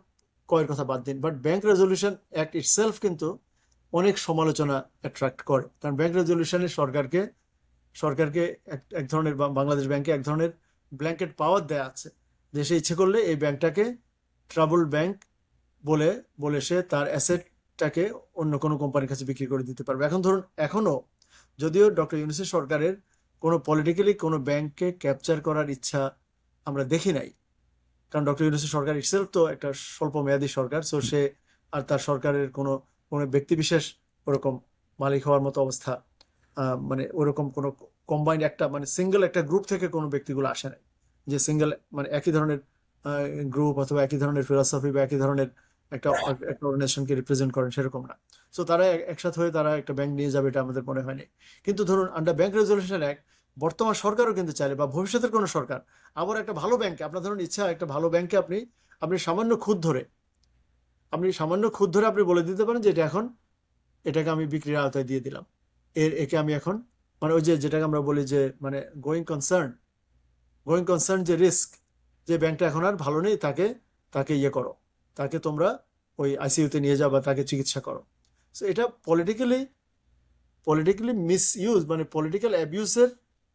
কয়ের কথা বাদ দিন, but bank resolution act itself কিন্তু অনেক সমালোচনা অ্যাট্রাক্ট করে, কারণ ব্যাংক রেজলিউশনে সরকারকে এক ধরনের, বাংলাদেশ ব্যাংকে এক ধরনের ব্ল্যাঙ্কেট পাওয়ার দেয়া আছে, যে সে ইচ্ছে করলে এই ব্যাংকটাকে ট্রাবল ব্যাংক বলে সে তার অ্যাসেটটাকে অন্য কোনো কোম্পানির কাছে বিক্রি করে দিতে পারবে। এখন ধরুন, এখনো যদিও ডক্টর ইউনূসের সরকারের কোনো পলিটিক্যালি কোনো ব্যাংককে ক্যাপচার করার ইচ্ছা আমরা দেখি নাই, কারণ ডক্টর ইউনূসের সরকার ইটসেলফ তো একটা স্বল্প মেয়াদী সরকার, সো সে আর তার সরকারের কোনো ব্যক্তিবিশেষ ওরকম মালিক হওয়ার মতো অবস্থা, মানে ওরকম কোনো কম্বাইন্ড একটা মানে সিঙ্গেল একটা গ্রুপ থেকে কোনো ব্যক্তিগুলো আসে নাই। যে সিঙ্গেল মানে একই ধরনের গ্রুপ অথবা একই ধরনের ফিলসফি বা একই ধরনের একটা একটা অর্গানাইজেশনকে রিপ্রেজেন্ট করেন সেরকম না। সো তারা একসাথে হয়ে তারা একটা ব্যাংক নিয়ে যাবে এটা আমাদের মনে হয়নি। কিন্তু ধরুন আন্ডার ব্যাংক রেজলিউশন অ্যাক্ট বর্তমান সরকারও কিন্তু চাইলে বা ভবিষ্যতের কোনো সরকার আবার একটা ভালো ব্যাংকে আপনার ধরুন ইচ্ছা একটা ভালো ব্যাংকে আপনি আপনি সামান্য খুদ ধরে আপনি বলে দিতে পারেন যে এটা এখন এটাকে আমি বিক্রির আওতায় দিয়ে দিলাম, একে আমি এখন মানে ওই যে যেটাকে আমরা বলি যে মানে গোয়িং কনসার্ন যে রিস্ক, যে ব্যাংকটা এখন আর ভালো নেই তাকে তাকে ইয়ে করো, তাকে তোমরা ওই আইসিইউতে নিয়ে যাও বা তাকে চিকিৎসা করো। সো এটা পলিটিক্যালি মিস ইউজ মানে পলিটিক্যাল অ্যাবিউজের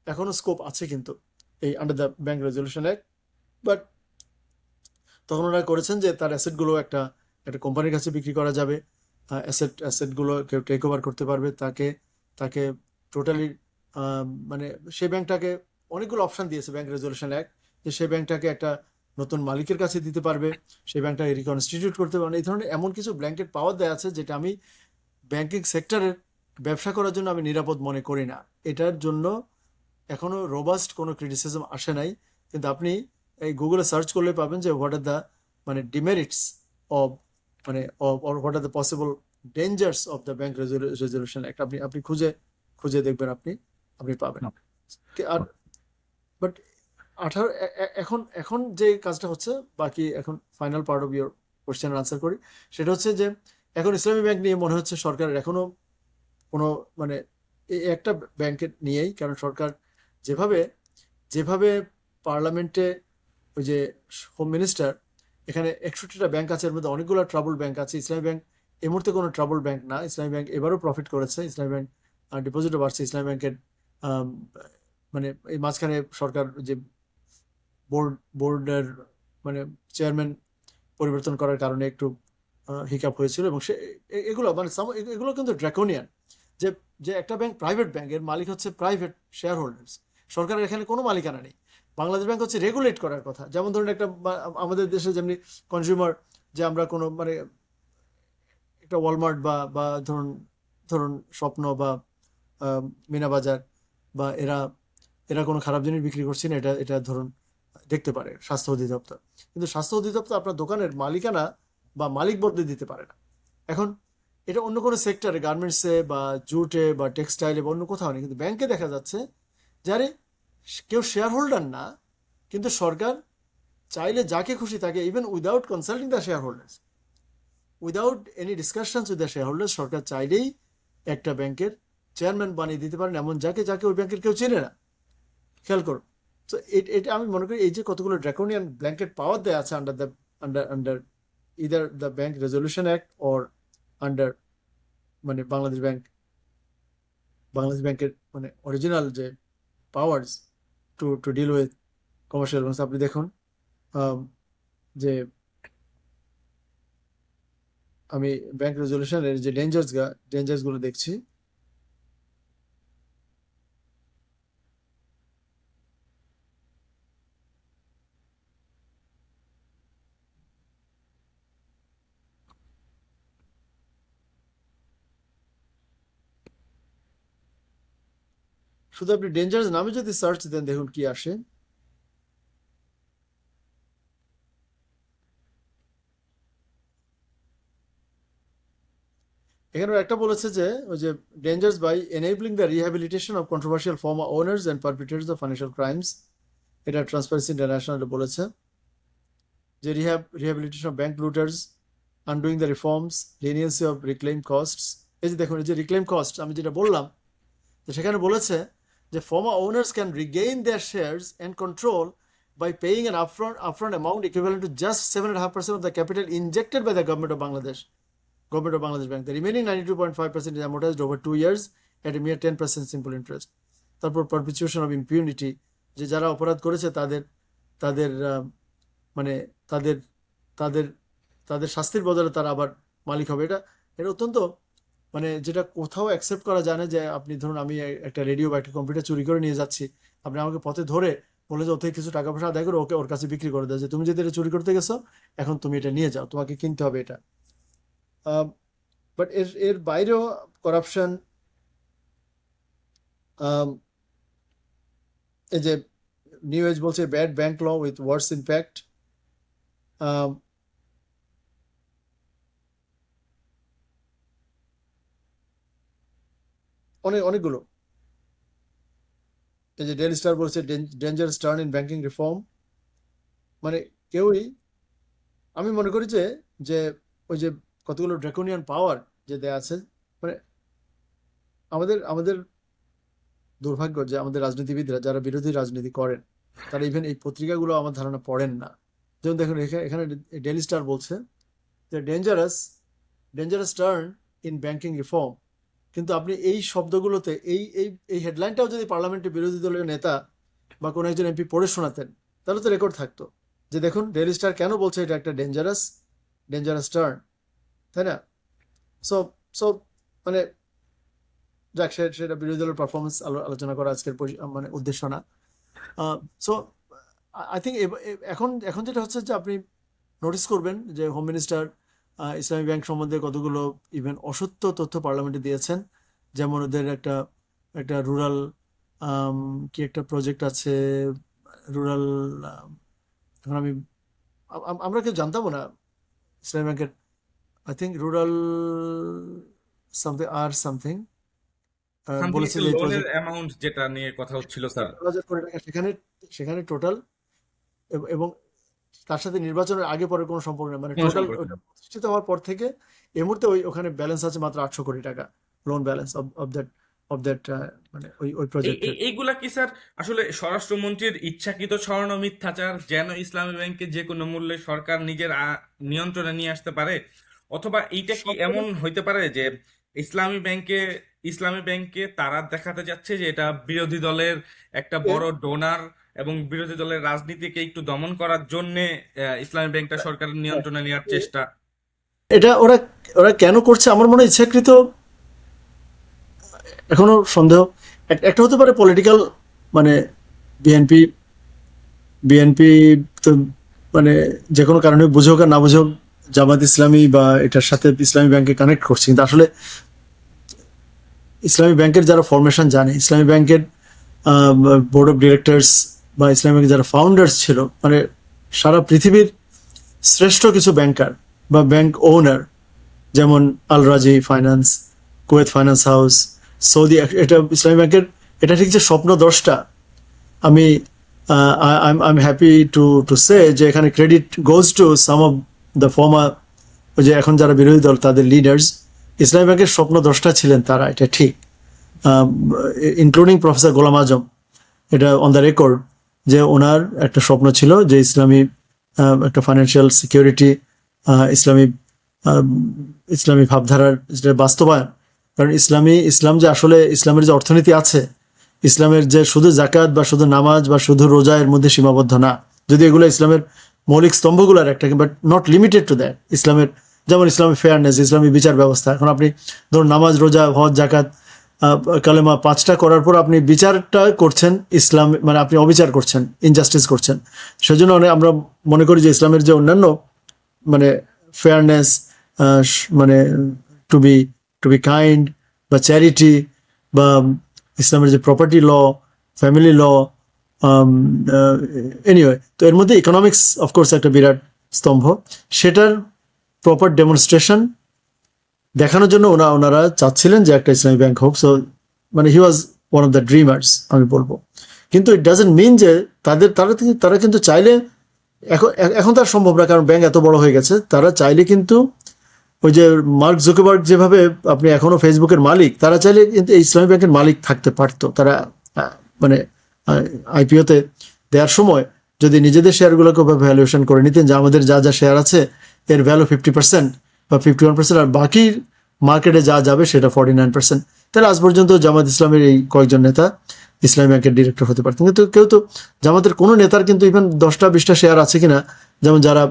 এখনো স্কোপ আছে কিন্তু এই under the bank resolution act. But তখন ওনারা করেছেন যে তার অ্যাসেটগুলো একটা একটা কোম্পানির কাছে বিক্রি করা যাবে, অ্যাসেটগুলো কেউ টেক ওভার করতে পারবে, তাকে তাকে টোটালি মানে সেই ব্যাংকটাকে অনেকগুলো অপশন দিয়েছে ব্যাংক রেজলিউশন অ্যাক্ট, যে সেই ব্যাংকটাকে একটা নতুন মালিকের কাছে দিতে পারবে, সেই ব্যাংকটাকে রিকনস্টিটিউট করতে পারবে, এই ধরনের এমন কিছু ব্ল্যাঙ্কেট পাওয়ার দেওয়া আছে যেটা আমি ব্যাংকিং সেক্টরের ব্যবসা করার জন্য আমি নিরাপদ মনে করি না। এটার জন্য এখনো রোবাস্ট কোনো ক্রিটিসিজম আসে নাই। কিন্তু আপনি এই গুগলে সার্চ করলে পাবেন যে হোয়াট আর দ্য মানে ডিমেরিটস অফ মানে or what are the possible dangers of the bank resolution act, আপনি আপনি খুঁজে খুঁজে দেখবেন, আপনি আপনি পাবেন। আর বাট 18 এখন এখন যে কাজটা হচ্ছে, বাকি এখন ফাইনাল পার্ট অফ ইউর কোশ্চেনের আনসার করি, সেটা হচ্ছে যে এখন ইসলামী ব্যাংক নিয়ে মনে হচ্ছে সরকারের এখনো কোনো মানে এই একটা ব্যাংকের নিয়েই, কারণ সরকার যেভাবে যেভাবে পার্লামেন্টে ওই যে হোম মিনিস্টার এখানে 61টা ব্যাংক আছে, এর মধ্যে অনেকগুলো ট্রাবল ব্যাংক আছে। ইসলামী ব্যাংক এই মুহূর্তে কোনো ট্রাবল ব্যাংক না। ইসলামী ব্যাংক এবারও প্রফিট করেছে, ইসলামী ব্যাংক ডিপোজিটও বাড়ছে। ইসলামী ব্যাংকের আম, মানে এই মাঝখানে সরকার যে বোর্ডের মানে চেয়ারম্যান পরিবর্তন করার কারণে একটু হিকাপ হয়েছিল, এবং সে এগুলো মানে এগুলো কিন্তু ড্রাকোনিয়ান। যে যে একটা ব্যাংক প্রাইভেট ব্যাংক, এর মালিক হচ্ছে প্রাইভেট শেয়ার হোল্ডার্স, সরকারের এখানে কোনো মালিকানা নেই। বাংলাদেশ ব্যাংক হচ্ছে রেগুলেট করার কথা, যেমন ধরুন একটা আমাদের দেশে যেমনি কনজিউমার, যে আমরা কোনো মানে একটা ওয়ালমার্ট বা বা ধরুন ধরুন স্বপ্ন বা মিনা বাজার বা এরা এরা কোনো খারাপ জিনিস বিক্রি করছে না, এটা এটা ধরুন দেখতে পারে স্বাস্থ্য অধিদপ্তর। কিন্তু স্বাস্থ্য অধিদপ্তর আপনার দোকানের মালিকানা বা মালিক বদলে দিতে পারে না। এখন এটা অন্য কোনো সেক্টরে, গার্মেন্টসে বা জুটে বা টেক্সটাইলে বা অন্য কোথাও নেই, কিন্তু ব্যাংকে দেখা যাচ্ছে যারে কেউ শেয়ার হোল্ডার না, কিন্তু সরকার চাইলে যাকে খুশি তাকে, even without consulting the share holders, without any discussions with the share holders, সরকার চাইলেই একটা ব্যাংকের চেয়ারম্যান বানিয়ে দিতে পারেন, এমন যাকে যাকে ওই ব্যাংকের কেউ চেনে না। খেয়াল করুন। তো এটা আমি মনে করি এই যে কতগুলো ড্রাকোনিয়ান ব্ল্যাঙ্কেট পাওয়ার দেওয়া আছে under the under either the bank resolution act or under মানে বাংলাদেশ ব্যাংকের মানে অরিজিনাল যে powers to to deal with commercial loans, আপনি দেখুন যে আমি ব্যাংক রেজলিউশনের যে ডেঞ্জার্সগুলো দেখছি। শুধু আপনি ডেঞ্জার্স নামে যদি সার্চ দেন দেখুন কি আসে। এখানে একটা বলেছে যে ওই যে dangers by enabling the rehabilitation of controversial former owners and perpetrators of financial crimes. এটা ট্রান্সপারেন্সি ইন্টারন্যাশনাল বলেছে যে rehabilitation of bank looters, undoing the reforms, leniency of reclaim costs. এই যে দেখুন এই যে রিক্লেইম কস্ট আমি যেটা বললাম, যে সেখানে বলেছে যে former owners can regain their shares and control by paying an upfront amount equivalent to just 7.5% of the capital injected by the government of Bangladesh Bank. The remaining 92.5% is amortized over 2 years at a mere 10% simple interest. তারপর perpetuation of impunity, যে যারা অপরাধ করেছে তাদের তাদের মানে তাদের তাদের তাদের শাস্তির বদলে তারা আবার মালিক হবে। এটা এটা অত্যন্ত মানে যেটা কোথাও অ্যাকসেপ্ট করা যায় না, যে আপনি ধরুন আমি একটা রেডিও বা একটা কম্পিউটার চুরি করে নিয়ে যাচ্ছি, আপনি আমাকে পথে ধরে বলে যে ওতে কিছু টাকা পয়সা আদায় করে ওকে ওর কাছে বিক্রি করে দেয়, যে তুমি যদি এটা চুরি করতে গেছো এখন তুমি এটা নিয়ে যাও, তোমাকে কিনতে হবে এটা। বাট এর এর বাইরেও করাপশন, এই যে নিউ এজ বলছে bad bank law with worse impact. অনেকগুলো। এই যে ডেইলি স্টার বলছে dangerous turn in banking reform. মানে কেউই, আমি মনে করি যে যে ওই যে কতগুলো ড্রাকোনিয়ান পাওয়ার যে দেয়া আছে, মানে আমাদের আমাদের দুর্ভাগ্য যে আমাদের রাজনীতিবিদরা যারা বিরোধী রাজনীতি করেন তারা ইভেন এই পত্রিকাগুলো আমার ধারণা পড়েন না। যেমন দেখুন এখানে ডেইলি স্টার বলছে যে dangerous turn in banking reform, কিন্তু আপনি এই শব্দগুলোতে এই হেডলাইনটাও যদি পার্লামেন্টের বিরোধী দলীয় নেতা বা কোনো একজন এমপি পড়ে শোনাতেন তাহলে তো রেকর্ড থাকতো যে দেখুন ডেইলি স্টার কেন বলছে এটা একটা ডেঞ্জারাস টার্ন, তাই না? সো সো মানে যাক, সেটা বিরোধী দলের পারফরমেন্স আলোচনা করা আজকের মানে উদ্দেশ্য না। সো আই থিঙ্ক এখন এখন যেটা হচ্ছে যে আপনি নোটিস করবেন যে হোম মিনিস্টার ইসলামী ব্যাংক সম্বন্ধে কতগুলো ইভেন অসত্য তথ্য পার্লামেন্টে দিয়েছেন। যেমন ওদের একটা একটা রুরাল কি একটা প্রজেক্ট আছে, রুরাল, এখন আমরা কেউ জানতামও না ইসলামী ব্যাংকের, I think rural something something বলেছে একটা যে এই লোনের প্রজেক্ট অ্যামাউন্ট যেটা নিয়ে কথা হচ্ছিল স্যার। 1,000 কোটি টাকা সেখানে সেখানে টোটাল, এবং তার সাথে নির্বাচনের আগে পরে কোনো সম্পর্ক নেই, মানে কোনো টোটাল সম্পর্ক নেই। প্রতিষ্ঠিত হওয়ার পর থেকে এই মুহূর্তে ওখানে ব্যালেন্স আছে মাত্র 800 কোটি টাকা, লোন ব্যালেন্স অফ দ্যাট মানে ওই প্রজেক্টের। এইগুলা কি স্যার আসলে স্বরাষ্ট্রমন্ত্রীর ইচ্ছাকৃত ছড়ানো মিথ্যাচার যেন ইসলামী ব্যাংকে যে কোনো মূল্যে সরকার নিজের নিয়ন্ত্রণে নিয়ে আসতে পারে, অথবা এইটা কি এমন হইতে পারে যে ইসলামী ব্যাংকে তারা দেখাতে যাচ্ছে যে এটা বিরোধী দলের একটা বড় ডোনার এবং বিরোধী দলের রাজনীতিকে একটু দমন করার জন্য ইসলামী ব্যাংকটা সরকারের নিয়ন্ত্রণে নেওয়ার চেষ্টা? এটা ওরা ওরা কেন করছে আমার মনে হয় ইচ্ছাকৃত, এখনো সন্দেহ। একটা হতে পারে পলিটিক্যাল, মানে বিএনপি বিএনপি তো মানে যে কোনো কারণে বুঝুক আর না বুঝুক জামাত ইসলামী বা এটার সাথে ইসলামী ব্যাংকে কানেক্ট করছে, কিন্তু আসলে ইসলামী ব্যাংকের যারা ফরমেশন জানে, ইসলামী ব্যাংকের বোর্ড অফ ডিরেক্টরস বা ইসলামী ব্যাংকের যারা ফাউন্ডার্স ছিল, মানে সারা পৃথিবীর শ্রেষ্ঠ কিছু ব্যাংকার বা ব্যাংক ওনার, যেমন আল রাজি finance, Kuwait finance house, Saudi, এটা ইসলামী ব্যাংকের, এটা ঠিক যে স্বপ্নদ্রষ্টা। আমি I am happy to say যে এখানে credit goes to some of the former, ওই যে এখন যারা বিরোধী দল তাদের লিডার্স ইসলামী ব্যাংকের স্বপ্নদ্রষ্টা ছিলেন তারা, এটা ঠিক, ইনক্লুডিং প্রফেসর গোলাম আজম। এটা অন দ্য রেকর্ড যে ওনার একটা স্বপ্ন ছিল যে ইসলামী একটা ফাইন্যান্সিয়াল সিকিউরিটি, ইসলামী ভাবধারার যেটা বাস্তবায়ন। কারণ ইসলাম যে আসলে ইসলামের যে অর্থনীতি আছে, ইসলামের যে শুধু জাকাত বা শুধু নামাজ বা শুধু রোজা এর মধ্যে সীমাবদ্ধ না, যদি এগুলো ইসলামের মৌলিক স্তম্ভগুলোর একটা, but not limited to that. ইসলামের যেমন ইসলামী ফেয়ারনেস, ইসলামী বিচার ব্যবস্থা। এখন আপনি ধরুন নামাজ, রোজা, হজ, জাকাত, কালেমা 5টা করার পর আপনি বিচারটা করছেন ইসলাম, মানে আপনি অবিচার করছেন, ইনজাস্টিস করছেন। সেজন্য আমরা মনে করি যে ইসলামের যে অন্যান্য মানে ফেয়ারনেস, মানে টু বি কাইন্ড বা চ্যারিটি, বা ইসলামের যে প্রপার্টি ল, ফ্যামিলি ল, এনিওয়ে, তো এর মধ্যে ইকোনমিক্স অফকোর্স একটা বিরাট স্তম্ভ। সেটার প্রপার ডেমনস্ট্রেশন দেখানোর জন্য ওনারা চাচ্ছিলেন যে একটা ইসলামী ব্যাংক হোক। সো মানে he was one of the dreamers আমি বলবো। কিন্তু ইট ডাজন্ট মিন যে তারা কিন্তু চাইলে, এখন তার সম্ভব না কারণ ব্যাংক এত বড় হয়ে গেছে। তারা চাইলে কিন্তু ওই যে মার্ক জুকারবার্গ যেভাবে আপনি এখনো ফেসবুকের মালিক, তারা চাইলে কিন্তু এই ইসলামী ব্যাংকের মালিক থাকতে পারতো। তারা মানে আইপিওতে দেওয়ার সময় যদি নিজেদের শেয়ারগুলোকে ভ্যালুয়েশন করে নিতেন যে আমাদের যা যা শেয়ার আছে এর ভ্যালু 50% বা 51%, আর বাকি মার্কেটে যা যাবে সেটা 49%, তাহলে আজ পর্যন্ত জামাত ইসলামের এই কয়েকজন নেতা ইসলামী ব্যাংকের ডিরেক্টর হতে পারতেন। কিন্তু কেউ তো জামাতের কোনো নেতার কিন্তু ইভেন 10টা-20টা শেয়ার আছে কিনা, যেমন যারা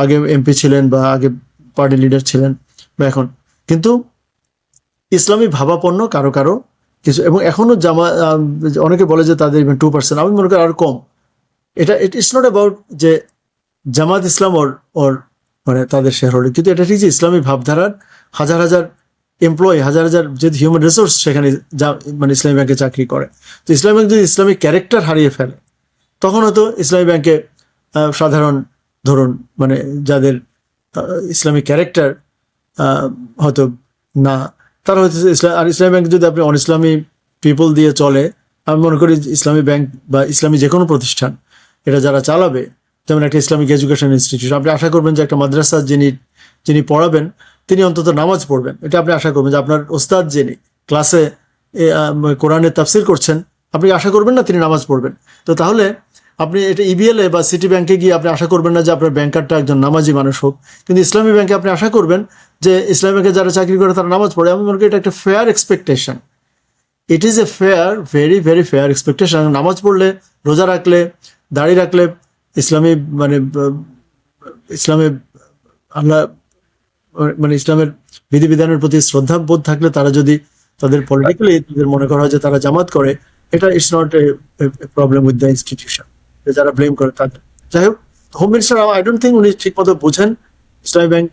আগে এমপি ছিলেন বা আগে পার্টি লিডার ছিলেন বা এখন, কিন্তু ইসলামী ভাবাপন্ন কারো কারো কিছু, এবং এখনো অনেকে বলে যে তাদের ইভেন 2%, আমি মনে করি আরো কম। ইটস নট অ্যাবাউট যে জামাত ইসলাম ওর মানে তাদের শেয়ার হোল্ডিং, কিন্তু এটা ঠিক যে ইসলামী ভাবধারার হাজার হাজার এমপ্লয়ি, হাজার হাজার যদি হিউম্যান রিসোর্স সেখানে মানে ইসলামী ব্যাংকে চাকরি করে, তো ইসলামী ব্যাংক যদি ইসলামিক ক্যারেক্টার হারিয়ে ফেলে তখন হয়তো ইসলামী ব্যাংকে সাধারণ ধরুন মানে যাদের ইসলামিক ক্যারেক্টার হয়তো না, তারা হচ্ছে আর ইসলামী ব্যাংক যদি আপনি অন ইসলামী পিপল দিয়ে চলে, আমি মনে করি যে ইসলামী ব্যাংক বা ইসলামী যে কোনো প্রতিষ্ঠান এটা যারা চালাবে, যেমন একটা ইসলামিক এডুকেশন ইনস্টিটিউট, আপনি আশা করবেন যে একটা মাদ্রাসা যিনি পড়াবেন তিনি অন্তত নামাজ পড়বেন। এটা আপনি আশা করবেন যে আপনার ওস্তাদ যিনি ক্লাসে কোরআনের তাফসির করছেন, আপনি আশা করবেন না তিনি নামাজ পড়বেন। তো তাহলে আপনি এটা ইবিএলএ বা সিটি ব্যাংকে গিয়ে আপনি আশা করবেন না যে আপনার ব্যাংকারটা একজন নামাজি মানুষ হোক, কিন্তু ইসলামী ব্যাংকে আপনি আশা করবেন যে ইসলামী ব্যাংকে যারা চাকরি করে তারা নামাজ পড়ে। আমি মনে করি এটা একটা fair expectation. It is a fair, very very fair expectation. নামাজ পড়লে, রোজা রাখলে, দাড়ি রাখলে, ইসলামী মানে ইসলামে আল্লাহ মানে ইসলামের বিধিবিধানের প্রতি শ্রদ্ধাবোধ থাকলে তারা যদি তাদের পলিটিক্যালি তাদের মনে করা হয় যে তারা জামাত করে, এটা it's not a problem with the institution, যারা ব্লেম করে তাদের। যাই হোক, home minister I don't think উনি ঠিক মতো বুঝেন ইসলামী ব্যাংক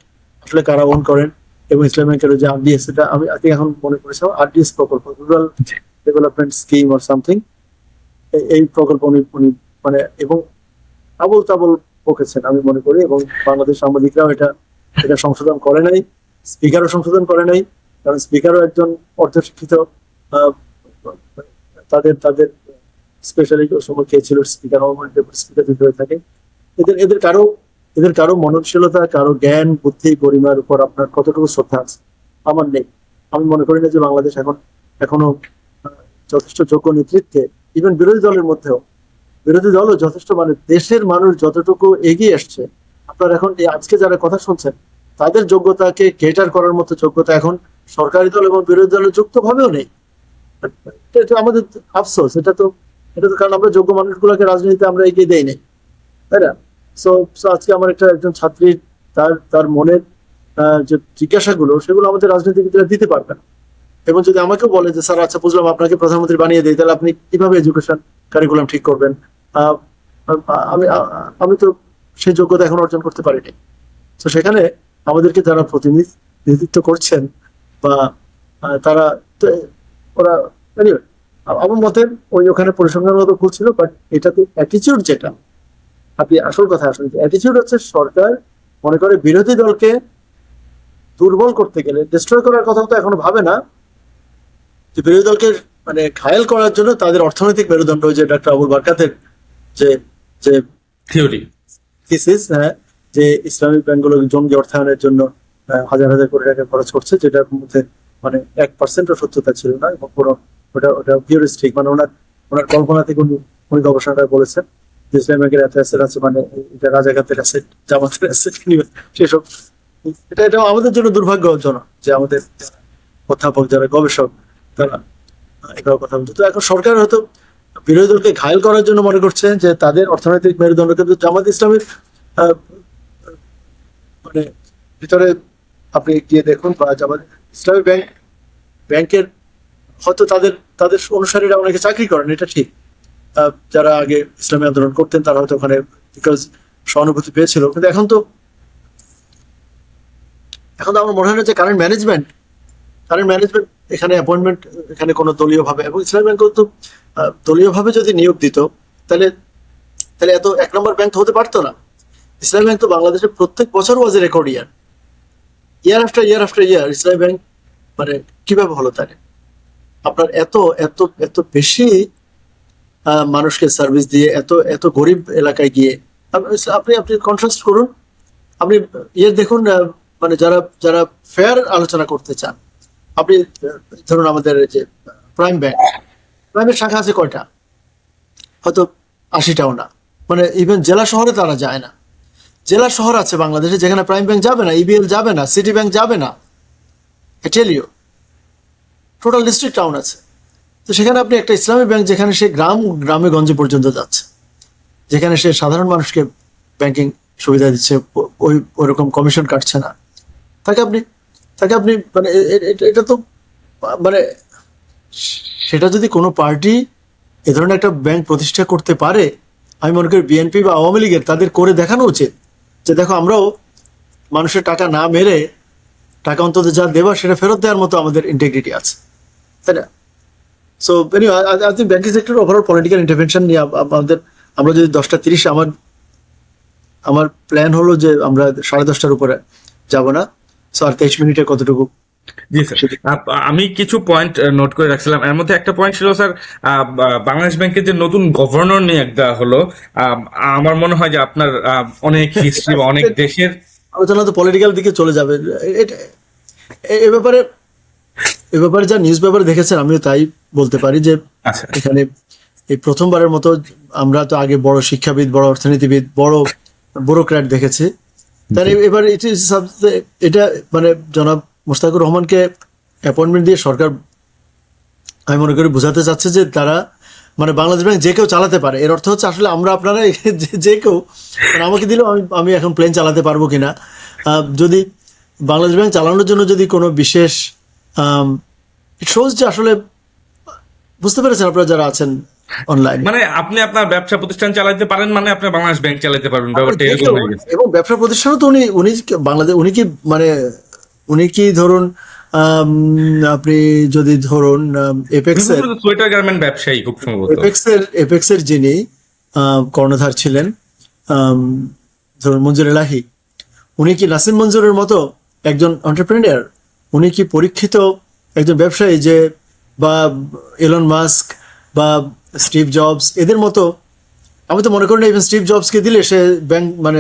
আসলে কারা ওন করেন, এবং ইসলামী ব্যাংকের যে আরডিএস, এটা আমি এখন মনে করেছি আরডিএস প্রকল্প, rural development scheme or something, এই প্রকল্প উনি মানে এবং আবল তাবল বকেছেন আমি মনে করি। এবং বাংলাদেশ সাংবাদিকরাও এটা সংশোধন করে নাই, স্পিকারও সংশোধন করে নাই, কারণ স্পিকারও একজন অর্ধশিক্ষিত, তাদের স্পেশালি সময় কে ছিল স্পিকার, স্পিকার যদি হয়ে থাকে, এদের কারো মননশীলতা, কারো জ্ঞান বুদ্ধি গরিমার উপর আপনার কতটুকু শ্রদ্ধা আছে? আমার নেই। আমি মনে করি না যে বাংলাদেশ এখনো যথেষ্ট যোগ্য নেতৃত্বে, ইভেন বিরোধী দলের মধ্যেও, বিরোধী দলও যথেষ্ট মানে দেশের মানুষ যতটুকু এগিয়ে আসছে, আপনার এখন এই আজকে যারা কথা শুনছেন তাদের যোগ্যতাকে কেটার করার মতো যোগ্যতা এখন সরকারি দল এবং বিরোধী দলের যুক্ত ভাবেও নেই। এটা আমাদের আফসোস। এটা তো কারণ আমরা যোগ্য মানুষগুলোকে রাজনীতিতে আমরা এগিয়ে দেই নাই, তাই না? সো আজকে আমার একজন ছাত্রী তার মনের যে জিজ্ঞাসাগুলো, সেগুলো আমাদের রাজনীতিবিদরা দিতে পারবেন। এবং যদি আমাকেও বলে যে স্যার আচ্ছা বুঝলাম, আপনাকে প্রধানমন্ত্রী বানিয়ে দিই, তাহলে আপনি কিভাবে এডুকেশন কারিকুলাম ঠিক করবেন? আমি তো সেই যোগ্যতা এখন অর্জন করতে পারিনি। তো সেখানে আমাদেরকে যারা প্রতিনিধিত্ব করছেন বা তারা ওরা আমার মতে ওখানে পরিসংখ্যানের মতো ভুল ছিল, বাট এটাতে অ্যাটিচিউড যেটা, আপনি আসল কথা আসলে অ্যাটিচিউড হচ্ছে সরকার মনে করে বিরোধী দলকে দুর্বল করতে গেলে, ডিস্ট্রয় করার কথা তো এখনো ভাবে না, যে বিরোধী দলকে মানে ঘায়েল করার জন্য তাদের অর্থনৈতিক মেরুদণ্ড, যে ডক্টর আবুল বারকাতের যে থিওরি থিসিস, যে ইসলামিক ব্যাংকগুলো জঙ্গি অর্থায়নের জন্য হাজার হাজার কোটি টাকা খরচ করছে, যেটার মধ্যে মানে 1% সত্যতা ছিল না, এবং পুরো ওটা হিউরিস্টিক, মানে ওনার কল্পনা থেকে উনি গবেষণাটা বলেছেন যে ইসলামিক ব্যাংকের এত অ্যাসেট আছে, মানে এটা রাজাঘাতের অ্যাসেট, জামাতের অ্যাসেট, সেসব। এটা আমাদের জন্য দুর্ভাগ্যজনক যে আমাদের অধ্যাপক যারা গবেষক তারা এভাবে কথা বলছে। তো এখন সরকার হয়তো বিরোধী দলকে ঘায়েল করার জন্য মনে করছে যে তাদের অর্থনৈতিক মেরুদণ্ড, কিন্তু জামাত ইসলামের মানে ভিতরে আপনি গিয়ে দেখুন, বা জামাত ইসলামী ব্যাংকের হয়তো তাদের অনুসারীরা অনেকে চাকরি করেন, এটা ঠিক। যারা আগে ইসলামী আন্দোলন করতেন তারা হয়তো ওখানে বিকজ সহানুভূতি পেয়েছিল, কিন্তু এখন তো আমার মনে হয় না যে কারেন্ট ম্যানেজমেন্ট এখানে অ্যাপয়েন্টমেন্ট, এখানে কোনো দলীয় ভাবে, এবং ইসলামী ব্যাংক তো দলীয় ভাবে যদি নিয়োগ দিত তাহলে এত এক নম্বর ব্যাংক হতে পারতো না। ইসলামী ব্যাংক তো বাংলাদেশের প্রত্যেক বছর ওয়াজ এ রেকর্ড ইয়ার আফটার ইয়ার ইসলামী ব্যাংক মানে কিভাবে হলো? তাহলে আপনার এত বেশি মানুষকে সার্ভিস দিয়ে এত গরিব এলাকায় গিয়ে আপনি কন্ট্রাস্ট করুন। আপনি দেখুন, মানে যারা ফেয়ার আলোচনা করতে চান, আপনি ধরুন আমাদের যে প্রাইমের শাখা আছে কয়টা? হয়তো 80টাও না, মানে ইভেন জেলা শহরে তারা যায় না। জেলা শহর আছে বাংলাদেশে যেখানে প্রাইম ব্যাংক যাবে না, ইবিএল যাবে না, সিটি ব্যাংক যাবে না, টেলিও টোটাল ডিস্ট্রিক্ট টাউন আছে। তো সেখানে আপনি একটা ইসলামী ব্যাংক যেখানে সে গ্রামে গঞ্জে পর্যন্ত যাচ্ছে, যেখানে সে সাধারণ মানুষকে ব্যাংকিং সুবিধা দিচ্ছে, ওইরকম কমিশন কাটছে না, তাকে আপনি মানে এটা তো মানে সেটা যদি কোনো পার্টি এ ধরনের একটা ব্যাংক প্রতিষ্ঠা করতে পারে, আমি মনে করি বিএনপি বা আওয়ামী লীগের তাদের করে দেখানো উচিত যে দেখো আমরাও মানুষের টাকা না মেরে টাকা অন্তত যা দেওয়া সেটা ফেরত দেওয়ার মতো আমাদের ইন্টিগ্রিটি আছে, তাই না? So I think banking sector overall political intervention নিয়ে আমরা যদি 10:30, আমার আমার প্ল্যান হলো যে আমরা 10:30টার উপরে যাব না। সো আর 23 মিনিটে কতটুকু জি স্যার, সেটি আমি কিছু পয়েন্ট নোট করে রাখছিলাম। এর মধ্যে একটা পয়েন্ট ছিল স্যার, বাংলাদেশ ব্যাংকের যে নতুন গভর্নর নিয়োগ দেওয়া হলো, আমার মনে হয় যে আপনার অনেক হিস্ট্রি বা অনেক দেশের আলোচনা তো পলিটিক্যাল দিকে চলে যাবে। এটা এ ব্যাপারে যা নিউজ পেপারে দেখেছেন আমিও তাই বলতে পারি যে আচ্ছা এখানে এই প্রথমবারের মতো আমরা তো আগে বড় শিক্ষাবিদ, বড় অর্থনীতিবিদ, বড় ব্যুরোক্র্যাট দেখেছি। তার এবার এটা মানে জনাব মোশতাকুর রহমানকে অ্যাপয়েন্টমেন্ট দিয়ে সরকার আমি মনে করি বোঝাতে চাচ্ছে যে তারা মানে বাংলাদেশ ব্যাংক যে কেউ চালাতে পারে। এর অর্থ হচ্ছে আসলে আমরা আপনারা যে কেউ মানে আমাকে দিলেও আমি এখন প্লেন চালাতে পারবো কিনা। যদি বাংলাদেশ ব্যাংক চালানোর জন্য যদি কোনো বিশেষ শোজ যে আসলে বুঝতে পেরেছেন আপনারা যারা আছেন অনলাইনে, মানে আপনি আপনার ব্যবসা প্রতিষ্ঠান চালাতে পারেন, মানে আপনি বাংলাদেশ ব্যাংক চালাতে পারবেন, ব্যাপারটা এরকম হয়ে গেছে। এবং ব্যবসা প্রতিষ্ঠানও তো উনি বাংলাদেশ মানে উনি কি ধরুন আপনি যদি ধরুন এপেক্সের সোয়েটার গার্মেন্ট ব্যবসায়ী খুব সম্ভবত। এপেক্সের যিনি কর্ণধার ছিলেন, আম, ধরুন মঞ্জুর এলাহি, উনি কি নাসিম মঞ্জুরের মতো একজন এন্টারপ্রেনিয়ার? উনি কি পরীক্ষিত একজন ব্যবসায়ী যে বা এলন মাস্ক বা স্টিভ জবস এদের মতো? আমি তো মনে করি না ইভেন স্টিভ জবসকে দিলে সে ব্যাংক মানে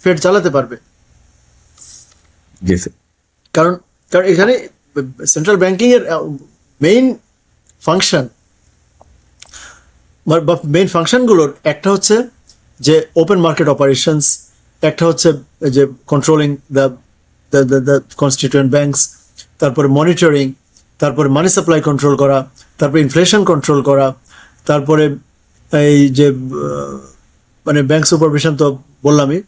ফেড চালাতে পারবে। জি স্যার। কারণ কারণ এখানে সেন্ট্রাল ব্যাংকিং এর মেইন ফাংশন বা মেইন ফাংশনগুলোর একটা হচ্ছে যে ওপেন মার্কেট অপারেশনস, একটা হচ্ছে যে কন্ট্রোলিং দ্য কনস্টিটিউয়েন্ট ব্যাংকস, তারপরে মনিটরিং, তারপরে মানি সাপ্লাই কন্ট্রোল করা, তারপরে ইনফ্লেশন কন্ট্রোল করা, তারপরে এই যে মানে ব্যাংক সুপারভিশন তো বললামই।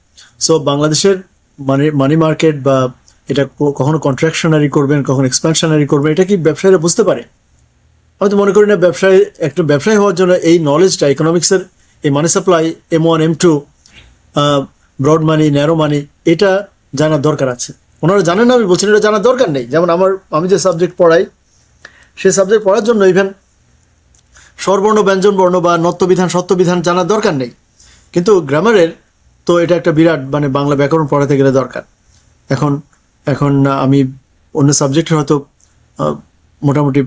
সো বাংলাদেশের মানি মার্কেট বা এটা কখনো কন্ট্রাকশনারি করবেন, কখনো এক্সপ্যানশনারি করবেন, এটা কি ব্যবসায়ীরা বুঝতে পারে? আমি তো মনে করি না একটা ব্যবসায়ী হওয়ার জন্য এই নলেজটা ইকোনমিক্সের এই money supply M1 M2 broad money narrow money এটা জানার দরকার আছে। ওনারা জানেন না আমি বলছি না এটা জানার দরকার নেই। যেমন আমি যে সাবজেক্ট পড়াই সেই সাবজেক্ট পড়ার জন্য ইভেন স্বরবর্ণ ব্যঞ্জন বর্ণ বা নত্যবিধান সত্যবিধান জানার দরকার নেই, কিন্তু গ্রামারের তো এটা একটা বিরাট মানে বাংলা ব্যাকরণ পড়াতে গেলে দরকার। এখন এখন আমি অন্য সাবজেক্টের হয়তো মোটামুটি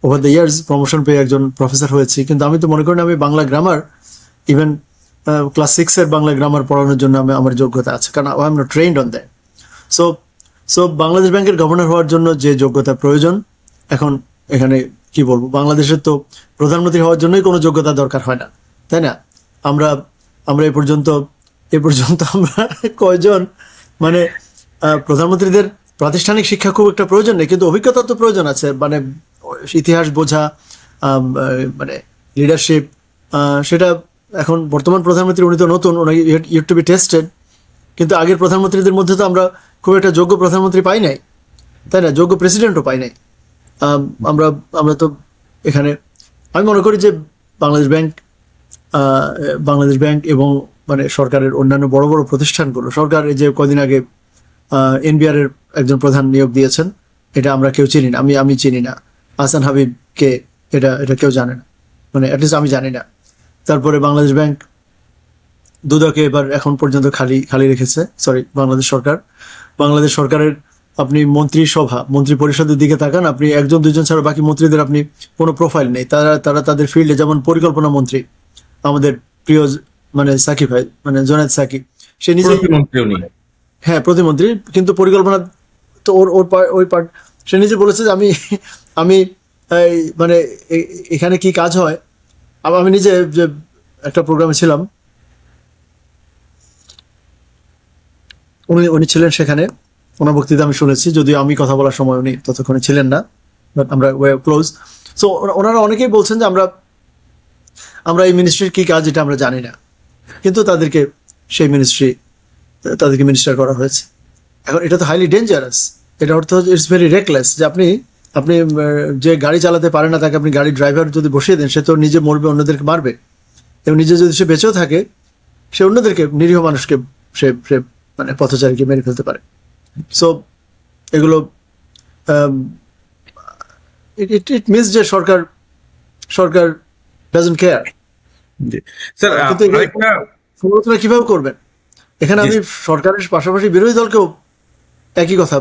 ওভার দ্য ইয়ার্স প্রমোশন পেয়ে একজন প্রফেসর হয়েছি, কিন্তু আমি তো মনে করি না আমি বাংলা গ্রামার ইভেন ক্লাস 6-এর বাংলা গ্রামার পড়ানোর জন্য আমার যোগ্যতা আছে, কারণ I am not trained on that. So so Bangladesh ব্যাংকের গভর্নর হওয়ার জন্য যে যোগ্যতা প্রয়োজন, এখন এখানে কি বলবো, বাংলাদেশের তো প্রধানমন্ত্রী হওয়ার জন্যই কোনো যোগ্যতা দরকার হয় না, তাই না? আমরা আমরা এ পর্যন্ত আমরা কয়জন মানে প্রধানমন্ত্রীদের প্রাতিষ্ঠানিক শিক্ষা খুব একটা প্রয়োজন নেই, কিন্তু অভিজ্ঞতা তো প্রয়োজন আছে, মানে ইতিহাস বোঝা, মানে লিডারশিপ, সেটা এখন বর্তমান প্রধানমন্ত্রী উনি তো নতুন, উনি ইউ টু বি টেস্টেড, কিন্তু আগের প্রধানমন্ত্রীদের মধ্যে তো আমরা খুব একটা যোগ্য প্রধানমন্ত্রী পাই নাই, তাই না? যোগ্য প্রেসিডেন্টও পাই নাই। আমরা আমরা তো এখানে আমি মনে করি যে বাংলাদেশ ব্যাংক বাংলাদেশ ব্যাংক এবং মানে সরকারের অন্যান্য বড় বড় প্রতিষ্ঠানগুলো, সরকার এই যে কদিন আগে এনবিআর এর একজন প্রধান নিয়োগ দিয়েছেন, এটা আমরা কেউ চিনি না, আমি চিনি না আহসান হাবিবকে, এটা কেউ জানে না, মানে অ্যাটলিস্ট আমি জানি না। তারপরে বাংলাদেশ ব্যাংক দুদকে এবার এখন পর্যন্ত খালি রেখেছে, সরি বাংলাদেশ সরকারের আপনি মন্ত্রী পরিষদের দিকে তাকান, আপনি একজন দুইজন ছাড়া বাকি মন্ত্রীদের আপনি কোনো প্রোফাইল নেই, তারা তাদের ফিল্ডে, যেমন পরিকল্পনা মন্ত্রী আমাদের প্রিয় মানে সাকিব ভাই, মানে জোনায়েদ সাকিব, সে নিজে হ্যাঁ প্রতিমন্ত্রী, কিন্তু পরিকল্পনা তো ওই পার্ট সে নিজে বলেছে যে আমি মানে এখানে কি কাজ হয়। আমি নিজে যে একটা প্রোগ্রামে ছিলাম, উনি ছিলেন সেখানে, ওনার বক্তৃতা আমি শুনেছি, যদিও আমি কথা বলার সময় উনি ততক্ষণে ছিলেন না, বাট আমরা ক্লোজ। সো ওনারা অনেকেই বলছেন যে আমরা এই মিনিস্ট্রির কি কাজ এটা আমরা জানি না, কিন্তু তাদেরকে মিনিস্টার করা হয়েছে। এখন এটা তো হাইলি ডেঞ্জারাস, এটা অর্থ হচ্ছে ইটস ভেরি রেকলেস, যে আপনি যে গাড়ি চালাতে পারে না তাকে আপনি গাড়ি ড্রাইভার যদি বসিয়ে দেন, সে তো নিজে মরবে, অন্যদেরকে মারবে, এবং নিজে যদি সে বেঁচেও থাকে সে অন্যদেরকে, নিরীহ মানুষকে সে মানে পথচারীকে মেরে ফেলতে পারে। সো এগুলো ইট মিনস যে সরকার ডাজন্ট কেয়ার। জি স্যার, কিন্তু এখানে আরেকটা সমালোচনা কিভাবে করবেন? এখানে জি আমি সরকারের পাশাপাশি বিরোধী দলকেও একই কথা,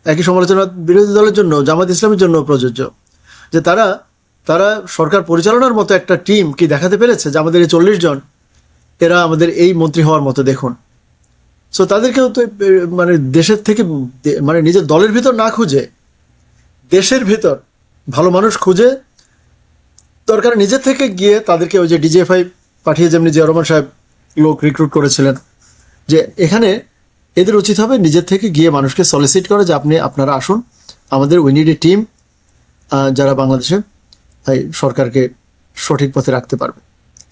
একই সমালোচনা বিরোধী দলের জন্য, জামাত ইসলামের জন্য প্রযোজ্য, যে তারা তারা সরকার পরিচালনার মতো একটা টিম কি দেখাতে পেরেছে যে আমাদের এই 40 জন এরা আমাদের এই মন্ত্রী হওয়ার মতো দেখুন। সো তাদেরকেও তো মানে দেশের থেকে মানে নিজের দলের ভিতর না খুঁজে দেশের ভিতর ভালো মানুষ খুঁজে দরকার নিজের থেকে গিয়ে তাদেরকে ওই যে ডিজিএফআই পাঠিয়ে যেমনি জিয়া রহমান সাহেব লোক রিক্রুট করেছিলেন, যে এখানে এদের উচিত হবে নিজের থেকে গিয়ে মানুষকে সলিসিট করে যে আপনারা আসুন, আমাদের উই নিড এ টিম যারা বাংলাদেশে এই সরকারকে সঠিক পথে রাখতে পারবে।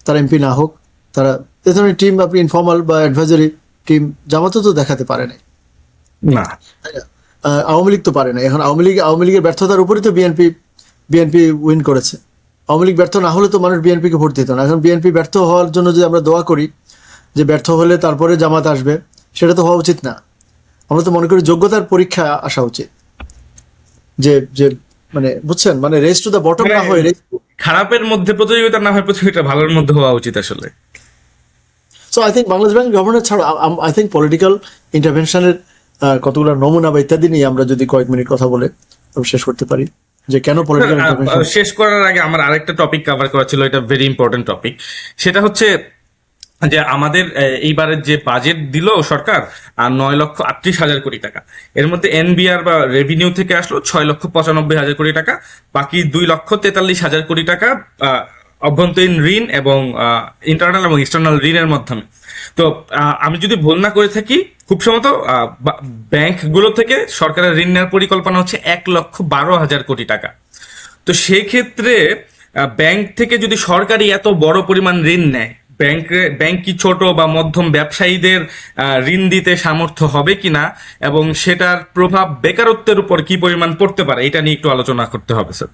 তারা এমপি না হোক, তারা এ ধরনের টিম আপনি ইনফর্মাল বা অ্যাডভাইজারি টিম জামাতও তো দেখাতে পারে নাই, না তাই না? আওয়ামী লীগ তো পারে না। এখন আওয়ামী লীগের ব্যর্থতার উপরই তো বিএনপি উইন করেছে। আওয়ামী লীগ ব্যর্থ না হলে তো মানুষ বিএনপিকে ভোট দিত না। এখন বিএনপি ব্যর্থ হওয়ার জন্য যদি আমরা দোয়া করি যে ব্যর্থ হলে তারপরে জামাত আসবে, সেটা তো হওয়া উচিত না। আমরা তো মনে করি যোগ্যতার পরীক্ষা আসা উচিত, যে যে মানে বুঝছেন, মানে রেস টু দ্য বটম মানে না হয়ে খারাপের মধ্যে প্রতিযোগিতা না হয়, প্রতিযোগিতা ভালোর মধ্যে হওয়া উচিত আসলে। So I think Bangladesh bank governor ছাড়া আই থিঙ্ক পলিটিক্যাল ইন্টারভেনশনের কতগুলো নমুনা বা ইত্যাদি নিয়ে আমরা যদি কয়েক মিনিট কথা বলে তবে শেষ করতে পারি যে কেন স্যার, পলিটিক্যাল ইন্টারভেনশন। শেষ করার আগে আমার আরেকটা টপিক কভার করা ছিল, এটা ভেরি ইম্পর্টেন্ট টপিক। সেটা হচ্ছে যে আমাদের এইবারের যে বাজেট দিল সরকার, 9,38,000 কোটি টাকা, এর মধ্যে এনবিআর বা রেভিনিউ থেকে আসলো 6,95,000 কোটি টাকা, বাকি 2,43,000 কোটি টাকা অভ্যন্তরীণ ঋণ এবং ইন্টারনাল এবং এক্সটার্নাল ঋণের মাধ্যমে। তো আমি যদি ভুল না করে থাকি, খুব সম্ভবত ব্যাংকগুলো থেকে সরকারের ঋণ নেওয়ার পরিকল্পনা হচ্ছে 1,12,000 কোটি টাকা। তো সেই ক্ষেত্রে ব্যাংক থেকে যদি সরকারি এত বড় পরিমাণ ঋণ নেয়, ব্যাংক কি ছোট বা মধ্যম ব্যবসায়ীদের ঋণ দিতে সামর্থ্য হবে কিনা, এবং সেটার প্রভাব বেকারত্বের উপর কি পরিমাণ পড়তে পারে, এটা নিয়ে একটু আলোচনা করতে হবে স্যার।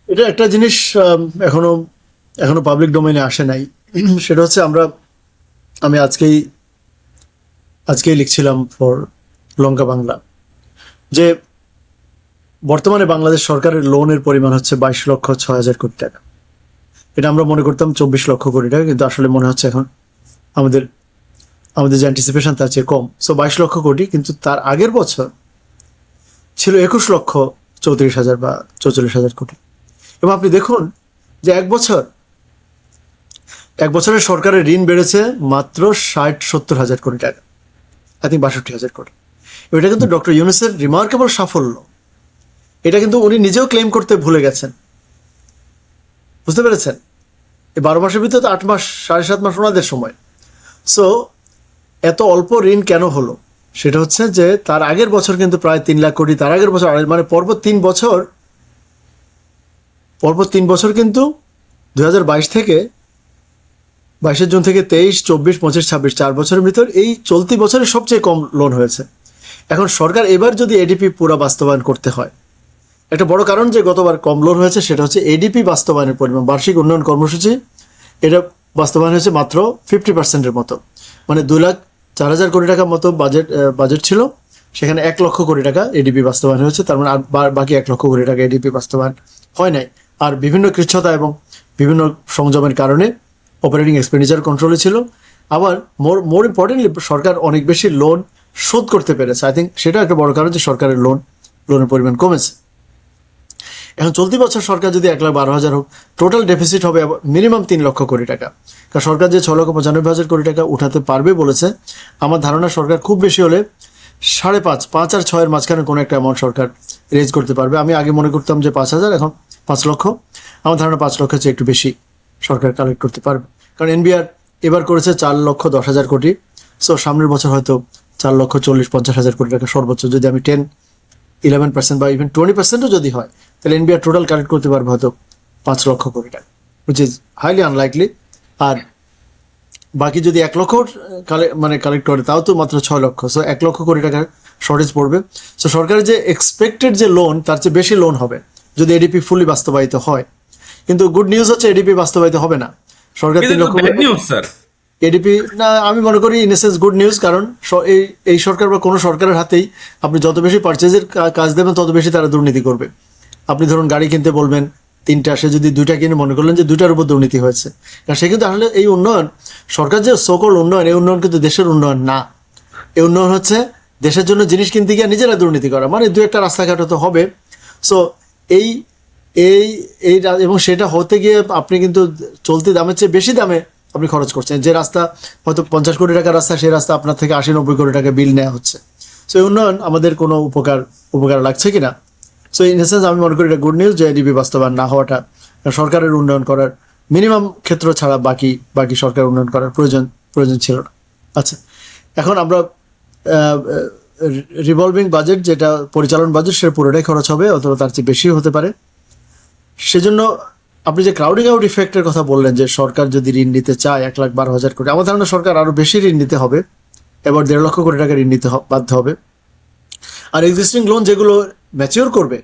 এটা একটা জিনিস এখনো এখনো পাবলিক ডোমেইনে আসে নাই। সেটা হচ্ছে আমি আজকেই লিখছিলাম ফর লঙ্কা বাংলা যে বর্তমানে বাংলাদেশ সরকারের লোনের পরিমাণ হচ্ছে 22,06,000 কোটি টাকা। এটা আমরা মনে করতাম 24 লক্ষ কোটি টাকা, কিন্তু আসলে মনে হচ্ছে এখন আমাদের আমাদের যে অ্যান্টিসিপেশন তার চেয়ে কম। সো 22 লক্ষ কোটি, কিন্তু তার আগের বছর ছিল 21,34,000 বা 44,000 কোটি। এবং আপনি দেখুন যে এক বছরে সরকারের ঋণ বেড়েছে মাত্র 60-70 হাজার কোটি টাকা, আই থিঙ্ক 62,000 কোটি। এটা কিন্তু ডক্টর ইউনূসের রিমার্কেবল সাফল্য। এটা কিন্তু উনি নিজেও ক্লেম করতে ভুলে গেছেন, বুঝতে পেরেছেন? এই 12 মাসের ভিতরে তো 8 মাস 7.5 মাস ওনাদের সময়। সো এত অল্প ঋণ কেন হলো? সেটা হচ্ছে যে তার আগের বছর কিন্তু প্রায় 3 লাখ কোটি, তার আগের বছর মানে পরপর 3 বছর কিন্তু 2022 থেকে 22 জুন থেকে 23, 24, 25, 26 4 বছরের ভিতর এই চলতি বছরে সবচেয়ে কম লোন হয়েছে। এখন সরকার এবার যদি এডিপি পুরো বাস্তবায়ন করতে হয়, একটা বড় কারণ যে গতবার কম লোন হয়েছে সেটা হচ্ছে এডিপি বাস্তবায়নের পরিমাণ, বার্ষিক উন্নয়ন কর্মসূচি, এটা বাস্তবায়ন হয়েছে মাত্র 50%-এর মতো। মানে 2,04,000 কোটি টাকার মতো বাজেট ছিল, সেখানে 1 লক্ষ কোটি টাকা এডিপি বাস্তবায়ন হয়েছে। তার মানে আর বাকি 1 লক্ষ কোটি টাকা এডিপি বাস্তবায়ন হয় নাই। আর বিভিন্ন কৃচ্ছতা এবং বিভিন্ন সংযমের কারণে অপারেটিং এক্সপেন্ডিচার কন্ট্রোলে ছিল। আবার মোর ইম্পর্টেন্টলি সরকার অনেক বেশি লোন শোধ করতে পেরেছে। আই থিঙ্ক সেটা একটা বড় কারণ যে সরকারের লোনের পরিমাণ কমেছে। এখন চলতি বছর সরকার যদি 1,12,000 হোক, টোটাল ডেফিসিট হবে মিনিমাম 3 লক্ষ কোটি টাকা। কারণ সরকার যে 6,95,000 কোটি টাকা উঠাতে পারবে বলেছে, আমার ধারণা সরকার খুব বেশি হলে 5.5, 5 আর 6 এর মাঝখানে কোনো একটা অ্যামাউন্ট সরকার রেজ করতে পারবে। আমি আগে মনে করতাম যে 5,000, এখন 5 লক্ষ। আমার ধারণা 5 লক্ষের চেয়ে একটু বেশি সরকার কালেক্ট করতে পারবে। কারণ এনবিআর এবার করেছে 4,10,000 কোটি। সো সামনের বছর হয়তো 4,40,50,000 কোটি টাকা সর্বোচ্চ, যদি আমি 10-11% বা ইভেন 20%ও যদি হয়, তাহলে এনবিআর টোটাল কালেক্ট করতে পারবে হয়তো 5 লক্ষ কোটি টাকা, হুইচ ইজ হাইলি আনলাইকলি। আর বাকি যদি 1 লক্ষ কালেক্ট করে, তাও তো মাত্র 6 লক্ষ। সো 1 লক্ষ কোটি টাকার শর্টেজ পড়বে। সো সরকারের যে এক্সপেক্টেড যে লোন, তার চেয়ে বেশি লোন হবে যদি এডিপি ফুলি বাস্তবায়িত হয়। কিন্তু গুড নিউজ হচ্ছে এডিপি বাস্তবায়িত হবে না। সরকার 3 লক্ষ নিউজ স্যার। এডিপি না, আমি মনে করি in a sense good news. কারণ এই সরকার বা কোনো সরকারের হাতেই আপনি যত বেশি পারচেজের কাজ দেবেন তত বেশি তারা দুর্নীতি করবে। আপনি ধরুন গাড়ি কিনতে বলবেন, তিনটা, সে যদি দুইটা কিনে মনে করলেন যে দুইটার উপর দুর্নীতি হয়েছে, কারণ সে কিন্তু আসলে এই উন্নয়ন, সরকার যে সকল উন্নয়ন, এই উন্নয়ন কিন্তু দেশের উন্নয়ন না। এই উন্নয়ন হচ্ছে দেশের জন্য জিনিস কিনতে গিয়ে নিজেরা দুর্নীতি করা, মানে দু একটা রাস্তাঘাট তো হবে। সো এই এই এই এবং সেটা হতে গিয়ে আপনি কিন্তু চলতি দামের চেয়ে বেশি দামে আপনি খরচ করছেন। যে রাস্তা হয়তো 50 কোটি টাকার রাস্তা, সেই রাস্তা আপনার থেকে 80-90 কোটি টাকা বিল নেওয়া হচ্ছে। সো এই উন্নয়ন আমাদের কোনো উপকার লাগছে কিনা? সো ইন এসেন্স আমি মনে করি এটা গুড নিউজ যে এডিবি বাস্তবায়ন না হওয়াটা। সরকারের উন্নয়ন করার মিনিমাম ক্ষেত্র ছাড়া বাকি সরকার উন্নয়ন করার প্রয়োজন ছিল না। আচ্ছা, এখন আমরা রিভলভিং বাজেট, যেটা পরিচালন বাজেট, সেটা পুরোটাই খরচ হবে অথবা তার চেয়ে বেশিও হতে পারে। সেজন্য আপনি যে ক্রাউডিং আউট ইফেক্টের কথা বললেন, যে সরকার যদি ঋণ নিতে চায় 1,12,000 কোটি, আমার ধারণা সরকার আরো বেশি ঋণ নিতে হবে, এবার 1.5 লক্ষ কোটি টাকা ঋণ নিতে বাধ্য হবে। আর এক্সিস্টিং লোন যেগুলো ম্যাচিওর করবে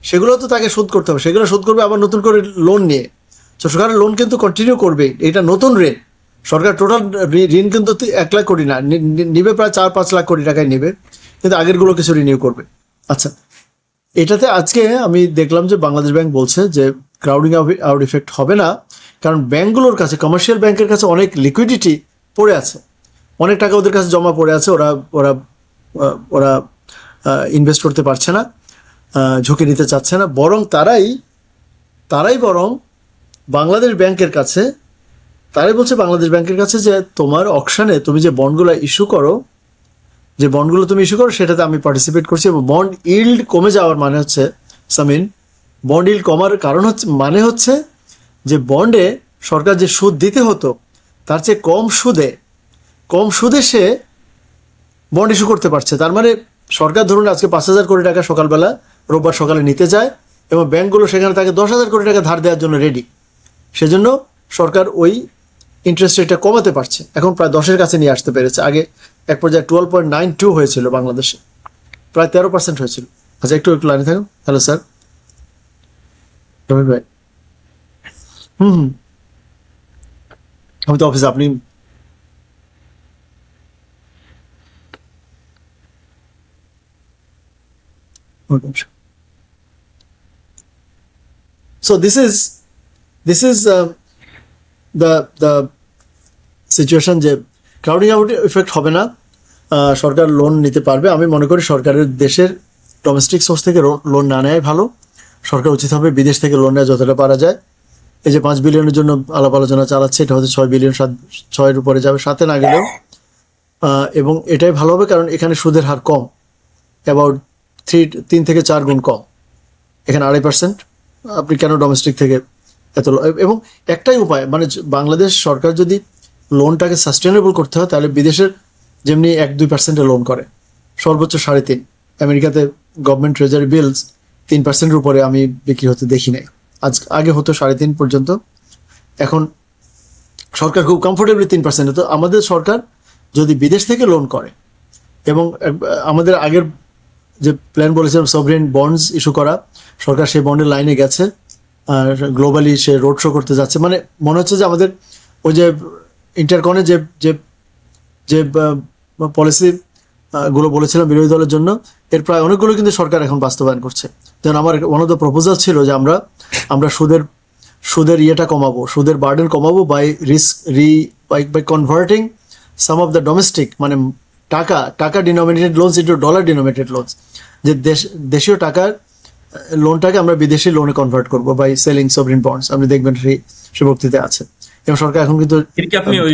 সেগুলো তো তাকে শোধ করতে হবে, সেগুলো শোধ করবে আবার নতুন করে লোন নিয়ে। তো সরকারের লোন কিন্তু কন্টিনিউ করবে, এটা নতুন ঋণ। সরকার টোটাল ঋণ কিন্তু 1 লাখ কোটি না, নিবে প্রায় 4-5 লাখ কোটি টাকায় নেবে, কিন্তু আগেরগুলো কিছু রিনিউ করবে। আচ্ছা, এটাতে আজকে আমি দেখলাম যে বাংলাদেশ ব্যাংক বলছে যে ক্রাউডিং আউট ইফেক্ট হবে না, কারণ ব্যাংকগুলোর কাছে, কমার্শিয়াল ব্যাংকের কাছে অনেক লিকুইডিটি পড়ে আছে, অনেক টাকা ওদের কাছে জমা পড়ে আছে, ওরা ওরা ওরা ইনভেস্ট করতে পারছে না, ঝুঁকি নিতে চাচ্ছে না, বরং তারাই বরং বাংলাদেশ ব্যাংকের কাছে, তারাই বলছে বাংলাদেশ ব্যাংকের কাছে যে তোমার অকশনে তুমি যে বন্ডগুলো ইস্যু করো, সেটাতে আমি পার্টিসিপেট করছি। এবং বন্ড ইল্ড কমে যাওয়ার মানে হচ্ছে, সামিন, বন্ড ইল্ড কমার কারণ হচ্ছে যে বন্ডে সরকার যে সুদ দিতে হতো তার চেয়ে কম সুদে সে বন্ড ইস্যু করতে পারছে। তার মানে সরকার ধরুন আজকে 5,000 কোটি টাকা সকালবেলা, রোববার সকালে নিতে যায়, এবং ব্যাংকগুলো সেখানে তাকে 10,000 কোটি টাকা ধার দেওয়ার জন্য রেডি। সেজন্য সরকার ওই ইন্টারেস্ট রেটটা কমাতে পারছে, এখন প্রায় 10-এর কাছে নিয়ে আসতে পেরেছে। আগে এক পর্যায়ে 12.92 হয়েছিল বাংলাদেশে, প্রায় 13% হয়েছিল। আচ্ছা, একটু লাইনে থাকুন। হ্যালো স্যার, রবি ভাই। আমি তো অফিসে, আপনি So this is the situation যে ক্রাউডিং আউট ইফেক্ট হবে না, সরকার লোন নিতে পারবে। আমি মনে করি সরকারের দেশের ডোমেস্টিক সোর্স থেকে লোন না নেওয়াই ভালো। সরকার উচিত হবে বিদেশ থেকে লোন নেওয়া যতটা পারা যায়। এই যে 5 বিলিয়নের জন্য আলাপ আলোচনা চালাচ্ছে, এটা হচ্ছে 6 বিলিয়ন, 6-এর উপরে যাবে, 7-এ না গেলেও। এবং এটাই ভালো হবে কারণ এখানে সুদের হার কম, অ্যাবাউট 3 থেকে 4 গুণ কম, এখানে 2.5%। আপনি কেন ডোমেস্টিক থেকে এত, এবং একটাই উপায়, মানে বাংলাদেশ সরকার যদি লোনটাকে সাস্টেনেবল করতে হয় তাহলে বিদেশের যেমনি 1-2% লোন করে, সর্বোচ্চ 3.5%। আমেরিকাতে গভর্নমেন্ট ট্রেজারি বিলস 3%-এর উপরে আমি বিক্রি হতে দেখি নাই, আগে হতো 3.5% পর্যন্ত, এখন সরকার খুব কমফোর্টেবলি 3%। তো আমাদের সরকার যদি বিদেশ থেকে লোন করে, এবং আমাদের আগের যে প্ল্যান বলেছিলাম সভরেন বন্ডস ইস্যু করা, সরকার সেই বন্ডের লাইনে গেছে, আর গ্লোবালি সে রোড শো করতে যাচ্ছে। মানে মনে হচ্ছে যে আমাদের ওই যে ইন্টারকনে যে পলিসি গুলো বলেছিলাম বিরোধী দলের জন্য, এর প্রায় অনেকগুলো কিন্তু সরকার এখন বাস্তবায়ন করছে। যেমন আমার ওয়ান অফ দ্য প্রপোজাল ছিল যে আমরা সুদের ইয়েটা কমাবো, সুদের বার্ডেন কমাবো by converting some of the domestic, মানে taka denominated loans into dollar denominated loans, যে দেশীয় টাকার লোনটাকে আমরা বিদেশি লোনে কনভার্ট করবো বাই সেলিং সভরেন বন্ডস। আপনি দেখবেন সেই বক্তৃতায় আছে। এবং সরকার এখন কিন্তু, আপনি ওই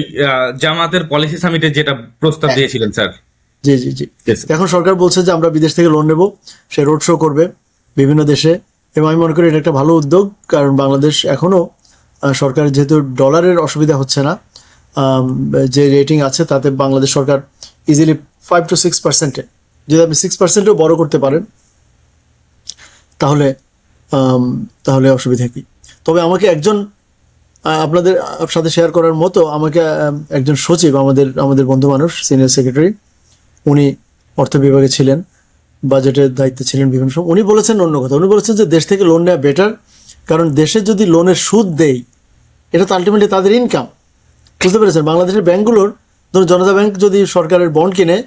জামাতের পলিসি সামিটে যেটা প্রস্তাব দিয়েছিলেন স্যার। জি, এখন সরকার বলছে যে আমরা বিদেশ থেকে লোন নেব, সে রোড শো করবে বিভিন্ন দেশে, এবং আমি মনে করি এটা একটা ভালো উদ্যোগ। কারণ বাংলাদেশ এখনো সরকারের যেহেতু ডলারের অসুবিধা হচ্ছে না, যে রেটিং আছে তাতে বাংলাদেশ সরকার ইজিলি 5 to 6%, যদি আপনি 6%ও বড় করতে পারেন তাহলে অসুবিধা কি। তবে আমাকে একজন, আপনাদের সাথে শেয়ার করার মতো, আমাকে একজন সচিব, আমাদের বন্ধু মানুষ, সিনিয়র সেক্রেটারি, উনি অর্থ বিভাগে ছিলেন, বাজেটের দায়িত্বে ছিলেন বিভিন্ন সময়, উনি বলেছেন অন্য কথা। উনি বলেছেন যে দেশ থেকে লোন নেওয়া বেটার, কারণ দেশে যদি লোনের সুদ দেই এটা তো আলটিমেটলি তাদের ইনকাম। বুঝতে পেরেছেন, বাংলাদেশের ব্যাংকগুলোর, ধরুন জনতা ব্যাংক যদি সরকারের বন্ড কিনে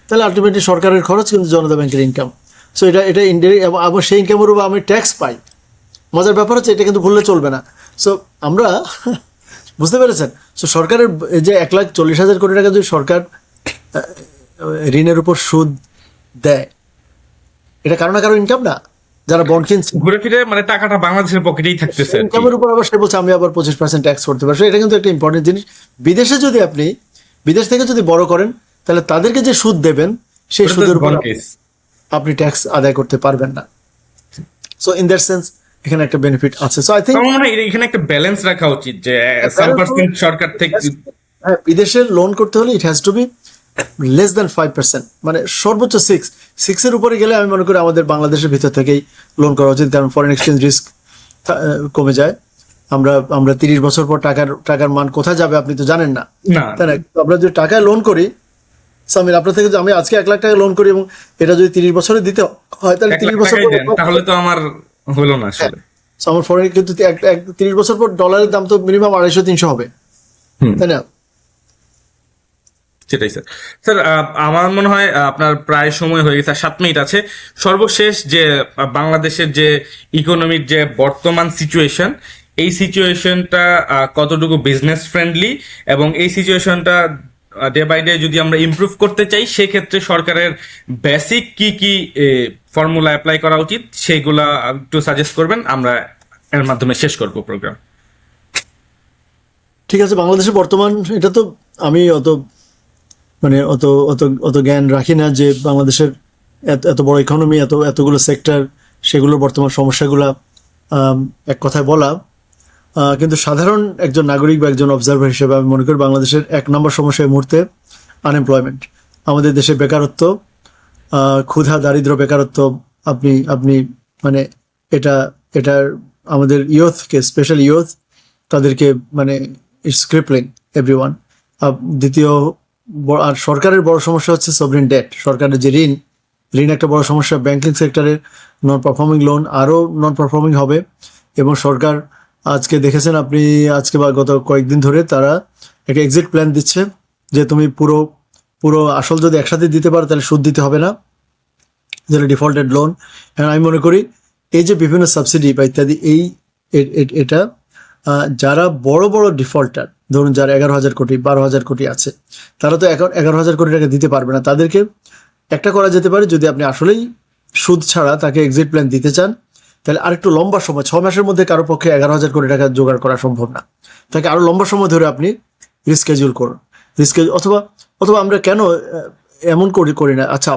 তাহলে আলটিমেটলি সরকারের খরচ কিন্তু জনতা ব্যাংকের ইনকাম। সো এটা ইনডাইরেক্ট, এবং সেই ইনকামের উপর আমি ট্যাক্স পাই। মজার ব্যাপার হচ্ছে এটা কিন্তু ভুললে চলবে না। সো আমরা বুঝতে পেরেছেন? সো সরকারের এই যে 1,40,000 কোটি টাকা যদি সরকার ঋণের উপর সুদ দেয়, এটা কারো না কারো ইনকাম না, যারা বন্ড কিনছে ঘুরে ফিরে মানে টাকাটা বাংলাদেশের পকেটেই থাকতেছে আর কি। ইনকামের উপর আবার সে বলছে আমি আবার 25% ট্যাক্স করতে পারবো। এটা কিন্তু একটা ইম্পর্টেন্ট জিনিস। বিদেশে যদি আপনি বিদেশ থেকে যদি বড় করেন, তাহলে তাদেরকে যে সুদ দেবেন সেই ওটা তো সুদের উপর বড় কেস। আপনি ট্যাক্স আদায় করতে পারবেন না। সো ইন দ্যাট সেন্স এখানে একটা বেনিফিট আছে। সো আই থিঙ্ক আমার মনে হয় এখানে একটা ব্যালেন্স রাখা উচিত যে সাম পার্সেন্ট সরকার থেকে। হ্যাঁ, বিদেশে লোন করতে হলে it has to be less than 5%, মানে সর্বোচ্চ 6 এর উপরে গেলে আমি মনে করি আমাদের বাংলাদেশের ভিতর থেকেই লোন করা উচিত, কারণ ফরেন এক্সচেঞ্জ রিস্ক কমে যায়। আমরা 30 বছর পর টাকার মান কোথায় যাবে আপনি তো জানেন না, না, তাই না? তো আমরা যদি টাকায় লোন করি, সামির আপনার থেকে আমি আজকে 1 লাখ টাকা লোন করি এবং এটা যদি 30 বছরে দিতে হয়, তাহলে 1 লাখ 30 বছর টাকাই পর দেন, তাহলে তো আমার হলো না আসলে। So আমার ফরেন কিন্তু 30 বছর পর ডলারের দাম তো মিনিমাম 250-300 হবে, হুম। তাই না? সেটাই স্যার। স্যার আমার মনে হয় আপনার প্রায় সময় হয়ে গেছে, 7 মিনিট আছে। সর্বশেষ যে বাংলাদেশের যে ইকোনমির যে বর্তমান সিচুয়েশন, এই সিচুয়েশনটা কতটুকু বিজনেস ফ্রেন্ডলি, এবং এই সিচুয়েশনটা ডে বাই ডে যদি আমরা ইমপ্রুভ করতে চাই, সেক্ষেত্রে সরকারের বেসিক কি কি ফর্মুলা অ্যাপ্লাই করা উচিত সেগুলা একটু সাজেস্ট করবেন, আমরা এর মাধ্যমে শেষ করবো প্রোগ্রাম। ঠিক আছে, বাংলাদেশে বর্তমান এটা তো আমি অত অত অত জ্ঞান রাখি না যে বাংলাদেশের এত বড় ইকোনমি, এতগুলো সেক্টর, সেগুলোর বর্তমান সমস্যাগুলা এক কথায় বলা। কিন্তু সাধারণ একজন নাগরিক বা একজন অবজারভার হিসেবে আমি মনে করি বাংলাদেশের 1 নম্বর সমস্যা এই মুহূর্তে আনএমপ্লয়মেন্ট। আমাদের দেশে বেকারত্ব, ক্ষুধা, দারিদ্র, বেকারত্ব, আপনি মানে এটার আমাদের ইয়ুথকে, স্পেশাল ইয়ুথ, তাদেরকে মানে ইটস ক্রিপলিং এভরিওয়ান। দ্বিতীয় আর সরকারের বড় সমস্যা হচ্ছে সভরেন ডেট। সরকারের যে ঋণ একটা বড় সমস্যা। ব্যাংকিং সেক্টরের নন পারফর্মিং লোন আরও নন পারফর্মিং হবে, এবং সরকার আজকে দেখেছেন আপনি, আজকে বা গত কয়েকদিন ধরে তারা একটা এক্সিট প্ল্যান দিচ্ছে যে তুমি পুরো আসল যদি একসাথে দিতে পারো তাহলে সুদ দিতে হবে না, যেটা ডিফল্টেড লোন। আমি মনে করি এই যে বিভিন্ন সাবসিডি বা ইত্যাদি, এটা যারা বড় বড় ডিফল্টার, ধরুন যারা 11,000 কোটি 12,000 কোটি আছে, তারা তো এখন 11,000 কোটি টাকা দিতে পারবে না। তাদেরকে একটা করা যেতে পারে, যদি আপনি আসলেই সুদ ছাড়া তাকে এক্সিট প্ল্যান দিতে চান, তাহলে আরেকটু লম্বা সময়, 6 মাসের মধ্যে কারো পক্ষে 11,000 কোটি টাকা জোগাড় করা সম্ভব না। তাকে আরো লম্বা সময় ধরে আপনি রিস্কেজুল করুন। অথবা আমরা কেন এমন করি না? আচ্ছা,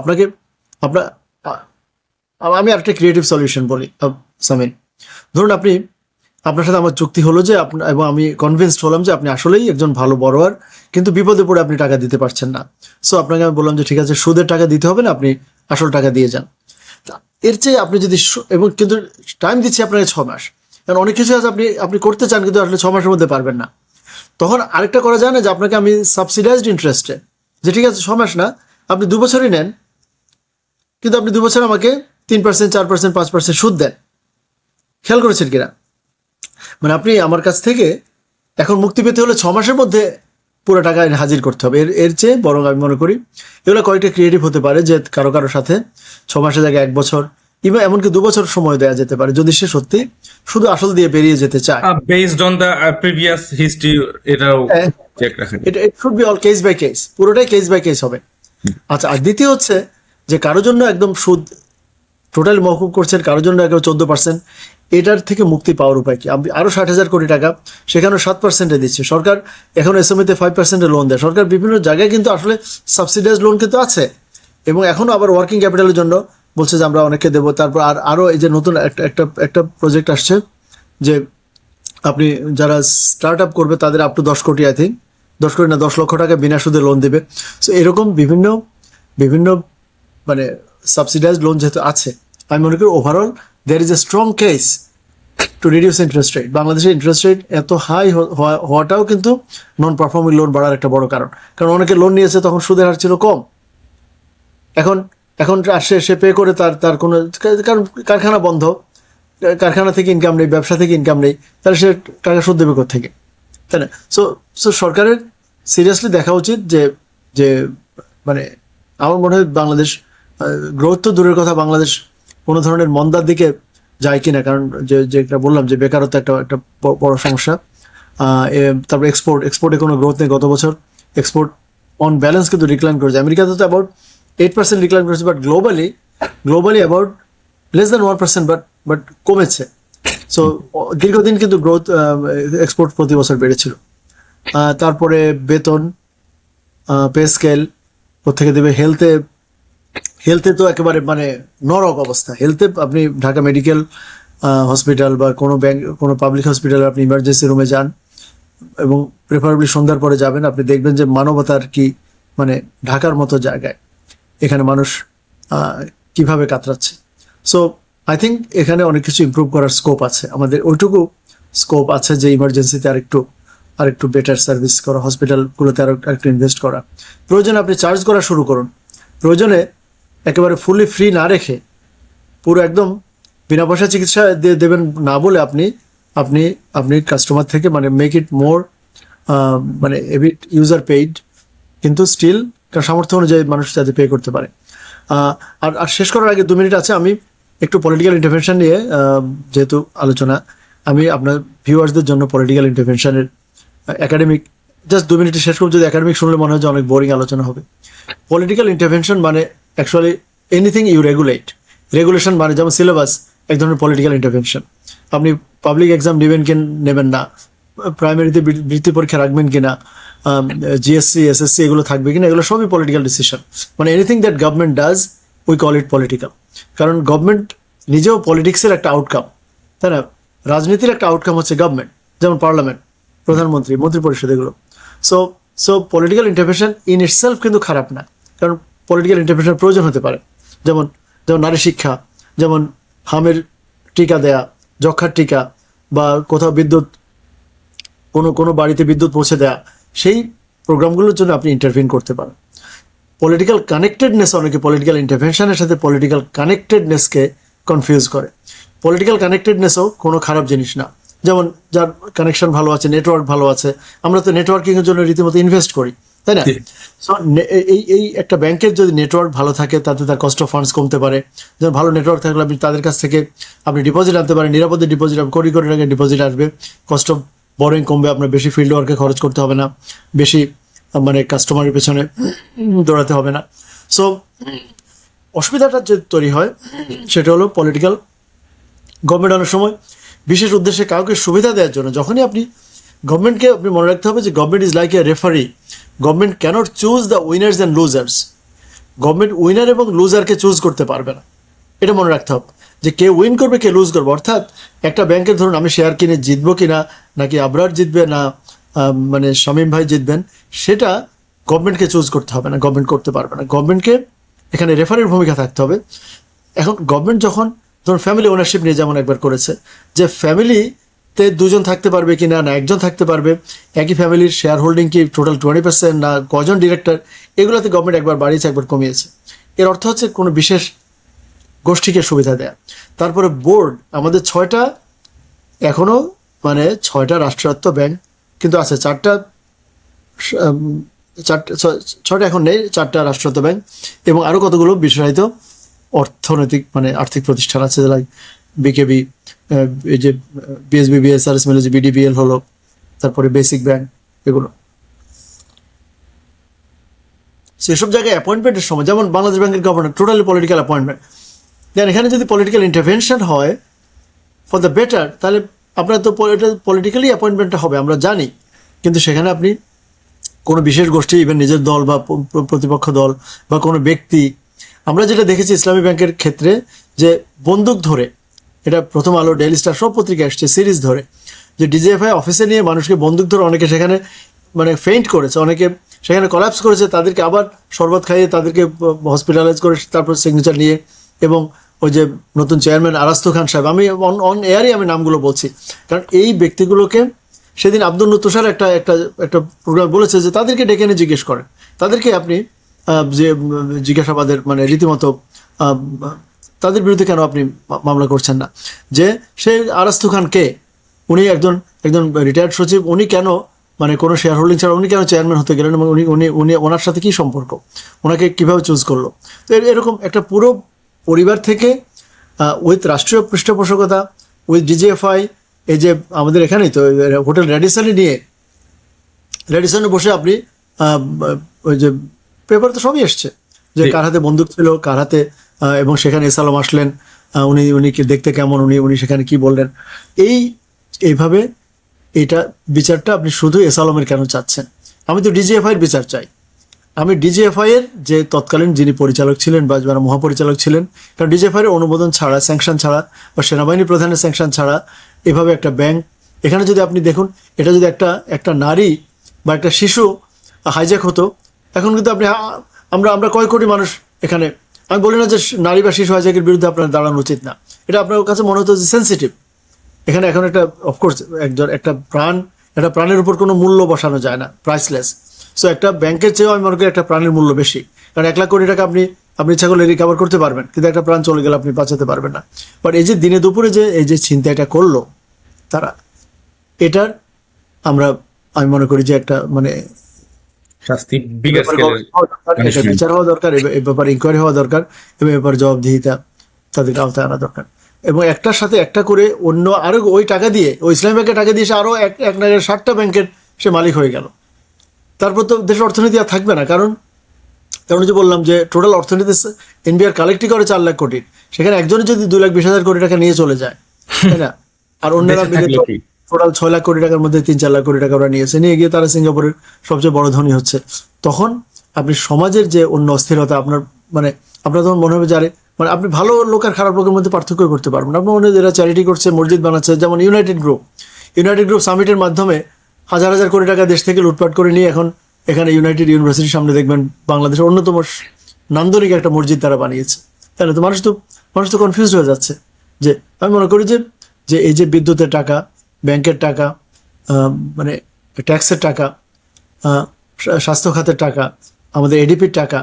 আমি আরেকটা ক্রিয়েটিভ সলিউশন বলি সামিন। ধরুন আপনার সাথে আমার চুক্তি হলো যে এবং আমি কনভিন্সড হলাম যে আপনি আসলেই একজন ভালো বড়োয়ার, কিন্তু বিপদে পড়ে আপনি টাকা দিতে পারছেন না। সো আপনাকে আমি বললাম যে ঠিক আছে, সুদের টাকা দিতে হবে না, আপনি আসল টাকা দিয়ে যান। এর চেয়ে আপনি যদি এবং কিন্তু টাইম দিচ্ছি আপনাকে 6 মাস, কারণ অনেক কিছু আছে আপনি করতে চান কিন্তু আসলে 6 মাসের মধ্যে পারবেন না। তখন আরেকটা করা যায় না, যে আপনাকে আমি সাবসিডাইজড ইন্টারেস্টে, যে ঠিক আছে 6 মাস না, আপনি 2 বছরই নেন, কিন্তু আপনি 2 বছর আমাকে 3%, 4%, 5% সুদ দেন। খেয়াল করেছেন কিনা? মানে আপনি আমার কাছ থেকে এখন মুক্তি পেতে হলে 6 মাসের মধ্যে পুরো টাকা হাজির করতে হবে। এর চেয়ে বরং আমি মনে করি এগুলো কয়েকটা ক্রিয়েটিভ হতে পারে, যে কারো সাথে 6 মাসের জায়গায় 1 বছর, কিংবা এমনকি 2 বছর সময় দেওয়া যেতে পারে, যদি সে সত্যি শুধু আসল দিয়ে বেরিয়ে যেতে চায়। Based on the previous history, এটাও চেক রাখেন। It should be all case by case, পুরোটাই কেস বাই কেস হবে। আচ্ছা, আর দ্বিতীয় হচ্ছে যে কারোর জন্য একদম সুদ টোটালি মওকুফ করছেন, কারোর জন্য একদম 14%, এটার থেকে মুক্তি পাওয়ার উপায় কি? আরো 60,000 কোটি টাকা সেখানে 7%-এ দিচ্ছে সরকার। এখন এসএমইতে 5%-এ লোন দেয় সরকার। বিভিন্ন জায়গায় কিন্তু আসলে সাবসিডাইজ লোন কিন্তু আছে, এবং এখনো আবার ওয়ার্কিং ক্যাপিটালের জন্য বলছে যে আমরা অনেককে দেবো। তারপর আরো এই যে নতুন একটা প্রজেক্ট আসছে, যে আপনি যারা স্টার্ট আপ করবে তাদের আপ টু 10 কোটি, আই থিঙ্ক 10 কোটি না 10 লক্ষ টাকা বিনা সুদে লোন দেবে। সো এরকম বিভিন্ন মানে সাবসিডাইজ লোন যেহেতু আছে, আমি মনে করি overall there is a strong case to reduce interest rate. বাংলাদেশের ইন্টারেস্ট রেট এত হাই হওয়াটাও কিন্তু নন পারফর্মিং লোন বাড়ার একটা বড় কারণ। কারণ অনেকে লোন নিয়েছে তখন সুদের হার ছিল কম, এখন সে পে করে তার কোনো, কারণ কারখানা বন্ধ, কারখানা থেকে ইনকাম নেই, ব্যবসা থেকে ইনকাম নেই, তাহলে সে টাকা সুদ দেবে কোত্থেকে, তাই না? সো সরকারের সিরিয়াসলি দেখা উচিত যে মানে আমার মনে হয় বাংলাদেশ গ্রোথ তো দূরের কথা, বাংলাদেশ কোনো ধরনের মন্দার দিকে যায় কিনা, কারণ যেটা বললাম যে বেকারত্ব একটা একটা বড় সমস্যা। তারপর এক্সপোর্টে কোনো গ্রোথ নেই, গত বছর এক্সপোর্ট অন ব্যালেন্স কিন্তু ডিক্লাইন করেছে। আমেরিকাতে তো অ্যাবাউট 8% ডিক্লাইন করেছে, but globally about less than 1%, but কমেছে। সো দীর্ঘদিন কিন্তু গ্রোথ এক্সপোর্ট প্রতি বছর বেড়েছিল। তারপরে বেতন, পে স্কেল কোথেকে দেবে, হেলথে তো একেবারে মানে নরক অবস্থা। হেলথে আপনি ঢাকা মেডিকেল হসপিটাল বা কোনো পাবলিক হসপিটালে আপনি ইমার্জেন্সি রুমে যান, এবং প্রেফারেবলি সন্ধ্যার পরে যাবেন, আপনি দেখবেন যে মানবতার কি মানে ঢাকার মতো জায়গায় এখানে মানুষ কিভাবে কাতরাচ্ছে। সো আই থিঙ্ক এখানে অনেক কিছু ইমপ্রুভ করার স্কোপ আছে, আমাদের ওইটুকু স্কোপ আছে যে ইমার্জেন্সিতে আরেকটু বেটার সার্ভিস করা, হসপিটালগুলোতে আরেকটু ইনভেস্ট করা। প্রয়োজনে আপনি চার্জ করা শুরু করুন, প্রয়োজনে একেবারে ফুলি ফ্রি না রেখে পুরো একদম বিনা পয়সা চিকিৎসা দেবেন না বলে আপনি কাস্টমার থেকে মানে মেক ইট মোর মানে এবিট ইউজার পেইড, কিন্তু স্টিল সামর্থ্য অনুযায়ী মানুষ যাতে পে করতে পারে। আর শেষ করার আগে 2 মিনিট আছে, আমি একটু পলিটিক্যাল ইন্টারভেনশন নিয়ে যেহেতু আলোচনা, আমি আপনার ভিউয়ার্সদের জন্য পলিটিক্যাল ইন্টারভেনশনের একাডেমিক জাস্ট 2 মিনিটে শেষ করব। যদি একাডেমিক শুনলে মনে হয় যে অনেক বোরিং আলোচনা হবে। পলিটিক্যাল ইন্টারভেনশন মানে অ্যাকচুয়ালি এনিথিং ইউ রেগুলেশন মানে যেমন সিলেবাস এক ধরনের পলিটিক্যাল ইন্টারভেনশন। আপনি পাবলিক এক্সাম নেবেন না, প্রাইমারিতে বৃত্তি পরীক্ষা রাখবেন কিনা, জিএসসি এসএসসি এগুলো থাকবে কিনা, এগুলো সবই পলিটিক্যাল ডিসিশন। মানে anything that government does we call it political, কারণ গভর্নমেন্ট নিজেও পলিটিক্সের একটা আউটকাম, তাই না? রাজনীতির একটা আউটকাম হচ্ছে গভর্নমেন্ট, যেমন পার্লামেন্ট, প্রধানমন্ত্রী, মন্ত্রিপরিষদ, এগুলো। So political intervention in itself কিন্তু খারাপ না, কারণ পলিটিক্যাল ইন্টারভেনশন প্রয়োজন হতে পারে। যেমন নারী শিক্ষা, যেমন হামের টিকা দেয়া, যক্ষার টিকা, বা কোথাও বিদ্যুৎ, কোনো বাড়িতে বিদ্যুৎ পৌঁছে দেয়া, সেই প্রোগ্রামগুলোর জন্য আপনি ইন্টারভিন করতে পারেন। পলিটিক্যাল কানেক্টেডনেস, অনেকে পলিটিক্যাল ইন্টারভেনশনের সাথে পলিটিক্যাল কানেক্টেডনেসকে কনফিউজ করে। পলিটিক্যাল কানেক্টেডনেসও কোনো খারাপ জিনিস না। যেমন যার কানেকশন ভালো আছে, নেটওয়ার্ক ভালো আছে, আমরা তো নেটওয়ার্কিংয়ের জন্য রীতিমতো ইনভেস্ট করি, তাই না? সো এই একটা ব্যাংকের যদি নেটওয়ার্ক ভালো থাকে, তাতে তার কস্ট অফ ফান্ডস কমতে পারে। যেমন ভালো নেটওয়ার্ক থাকলে আপনি তাদের কাছ থেকে আপনি ডিপোজিট আনতে পারেন, নিরাপদে ডিপোজিট, কোটি টাকা ডিপোজিট আসবে, কস্ট অফ বরোইং কমবে, আপনার বেশি ফিল্ড ওয়ার্কে খরচ করতে হবে না, বেশি মানে কাস্টমারের পেছনে দৌড়াতে হবে না। সো অসুবিধাটা যে তৈরি হয় সেটা হলো পলিটিক্যাল গভর্নমেন্ট অনেক সময় বিশেষ উদ্দেশ্যে কাউকে সুবিধা দেওয়ার জন্য, যখনই আপনি গভর্নমেন্টকে আপনি মনে রাখতে হবে যে government is like a referee, government cannot choose the winners and losers. Government winner এবং লুজারকে চুজ করতে পারবে না, এটা মনে রাখতে হবে যে কে উইন করবে কে লুজ করবে। অর্থাৎ একটা ব্যাংকের ধরুন আমি শেয়ার কিনে জিতবো কিনা, নাকি আবরার জিতবে, না মানে শামীম ভাই জিতবেন, সেটা গভর্নমেন্টকে চুজ করতে হবে না, গভর্নমেন্ট করতে পারবে না। গভর্নমেন্টকে এখানে রেফারির ভূমিকা থাকতে হবে। এখন গভর্নমেন্ট যখন ধরুন ফ্যামিলি ওনারশিপ নিয়ে যেমন একবার করেছে, যে ফ্যামিলিতে 2 জন থাকতে পারবে কি না, না 1 জন থাকতে পারবে, একই ফ্যামিলির শেয়ার হোল্ডিং কি টোটাল 20%, না কজন ডিরেক্টর, এগুলোতে গভর্নমেন্ট একবার বাড়িয়েছে একবার কমিয়েছে। এর অর্থ হচ্ছে কোনো বিশেষ গোষ্ঠীকে সুবিধা দেয়া। তারপরে বোর্ড, আমাদের 6টা এখনো মানে 6টা রাষ্ট্রায়ত্ত ব্যাংক কিন্তু আছে, 6টা এখন নেই, 4টা রাষ্ট্রায়ত্ত ব্যাংক এবং আরও কতগুলো বিশেষায়িত অর্থনৈতিক মানে আর্থিক প্রতিষ্ঠান আছে, লাইক বিকেবি, এই যে বিএসবি, বিএসআরএস মিলে যে বিডিবিএল হলো, তারপরে বেসিক ব্যাংক, এগুলো। সেসব জায়গায় অ্যাপয়েন্টমেন্টের সময়, যেমন বাংলাদেশ ব্যাংকের গভর্নর টোটালি পলিটিক্যাল অ্যাপয়েন্টমেন্ট, দেন এখানে যদি পলিটিক্যাল ইন্টারভেনশন হয় ফর দ্য বেটার, তাহলে আপনার তো পলিটিক্যালি অ্যাপয়েন্টমেন্টটা হবে আমরা জানি, কিন্তু সেখানে আপনি কোনো বিশেষ গোষ্ঠী, ইভেন নিজের দল বা প্রতিপক্ষ দল বা কোনো ব্যক্তি, আমরা যেটা দেখেছি ইসলামী ব্যাংকের ক্ষেত্রে, যে বন্দুক ধরে, এটা প্রথম আলো, ডেইলি স্টার সব পত্রিকা আসছে সিরিজ ধরে, যে ডিজিএফআই অফিসে নিয়ে মানুষকে বন্দুক ধরে অনেকে সেখানে মানে ফেইন্ট করেছে, অনেকে সেখানে কলাপস করেছে, তাদেরকে আবার শরবত খাইয়ে তাদেরকে হসপিটালাইজ করে তারপর সিগনেচার নিয়ে, এবং ওই যে নতুন চেয়ারম্যান আরাস্তু খান সাহেব, আমি অন এয়ারই আমি নামগুলো বলছি, কারণ এই ব্যক্তিগুলোকে সেদিন আব্দুল তুষার একটা প্রোগ্রাম বলেছে যে তাদেরকে ডেকে এনে জিজ্ঞেস করেন, তাদেরকে আপনি যে জিজ্ঞাসাবাদের মানে রীতিমতো তাদের বিরুদ্ধে কেন আপনি মামলা করছেন না, যে সেই আরাস্তু খান কে, উনি একজন রিটায়ার্ড সচিব, উনি কেন মানে কোনো শেয়ার হোল্ডিং ছাড়া উনি কেন চেয়ারম্যান হতে গেলেন, এবং উনি ওনার সাথে কী সম্পর্ক, ওনাকে কীভাবে চুজ করলো। তো এরকম একটা পুরো পরিবার থেকে উইথ রাষ্ট্রীয় পৃষ্ঠপোষকতা, উইথ ডিজিএফআই, এই যে আমাদের এখানেই তো হোটেল রেডিসনে নিয়ে রেডিসনে বসে আপনি ওই যে পেপার তো সবই এসছে যে জি। কার হাতে বন্দুক ছিল, কার হাতে, এবং সেখানে এস আলম আসলেন, উনি কি দেখতে কেমন, উনি সেখানে কি বললেন, এইভাবে এটা বিচারটা আপনি শুধু এস আলমের কেন চাচ্ছেন? আমি তো ডিজিএফআই এর বিচার চাই। আমি ডিজিএফআই এর যে তৎকালীন যিনি পরিচালক ছিলেন বা যারা মহাপরিচালক ছিলেন, কারণ ডিজিএফআই এর অনুমোদন ছাড়া, স্যাংশন ছাড়া বা সেনাবাহিনী প্রধানের স্যাংশন ছাড়া এভাবে একটা ব্যাংক, এখানে যদি আপনি দেখুন, এটা যদি একটা নারী বা একটা শিশু হাইজ্যাক হতো, এখন কিন্তু আপনি আমরা আমরা কয় কোটি মানুষ এখানে, আমি বলি না যে নারী বা শিশু হাইজ্যাকের বিরুদ্ধে আপনার দাঁড়ানো উচিত না, এটা আপনার কাছে মনে হতো যে সেন্সিটিভ। এখানে এখন অফকোর্স একটা প্রাণের উপর কোনো মূল্য বসানো যায় না, প্রাইসলেস। সো একটা ব্যাংকের চেয়েও আমি মনে করি একটা প্রাণের মূল্য বেশি, কারণ 1,00,000 কোটি টাকা আপনি আপনি ইচ্ছা করলে রিকভার করতে পারবেন, কিন্তু একটা প্রাণ চলে গেলে আপনি বাঁচাতে পারবেন না। বাট এই যে দিনে দুপুরে যে এই যে ছিনতাইটা করলো তারা, এটার আমি মনে করি যে একটা মানে শাস্তি বিগার স্কেলের এটা বিচার হওয়া দরকার, এই ব্যাপারে ইনকোয়ারি হওয়া দরকার, এবং এ ব্যাপারে জবাবদিহিতা তাদেরকে আওতায় আনা দরকার। এবং একটার সাথে একটা করে অন্য আরো ওই টাকা দিয়ে, ওই ইসলামী ব্যাংকের টাকা দিয়ে সে আরো এক নাগের 60টা ব্যাংকের সে মালিক হয়ে গেল। তারপর তো দেশের অর্থনীতি আর থাকবে না, কারণ যে বললাম যে টোটাল অর্থনীতি এনবিআর কালেক্টই করে 4,00,000 কোটি, সেখানে একজনই যদি 2,20,000 কোটি টাকা নিয়ে চলে যায়, তাই না? আর অন্যরা দেশে থাকলো কি? টোটাল 6,00,000 কোটি টাকার মধ্যে 3-4 লাখ কোটি টাকা ওরা নিয়ে গিয়ে তারা সিঙ্গাপুরের সবচেয়ে বড় ধনী হচ্ছে। তখন আপনি সমাজের যে অন্য অস্থিরতা আপনার তখন মনে হবে যে আরে, আপনি ভালো লোক আর খারাপ লোকের মধ্যে পার্থক্য করতে পারবেন। আপনার মনে হয় এরা চ্যারিটি করছে, মসজিদ বানাচ্ছে, যেমন ইউনাইটেড গ্রুপ সামিটের মাধ্যমে হাজার হাজার কোটি টাকা দেশ থেকে লুটপাট করে নিয়ে এখন এখানে ইউনাইটেড ইউনিভার্সিটির সামনে দেখবেন বাংলাদেশের অন্যতম নান্দনিক একটা মসজিদ তারা বানিয়েছে, তাই না? তো মানুষ তো কনফিউজ হয়ে যাচ্ছে। যে আমি মনে করি যে এই যে বিদ্যুতের টাকা, ব্যাংকের টাকা, মানে ট্যাক্সের টাকা, স্বাস্থ্য খাতের টাকা, আমাদের এডিপির টাকা,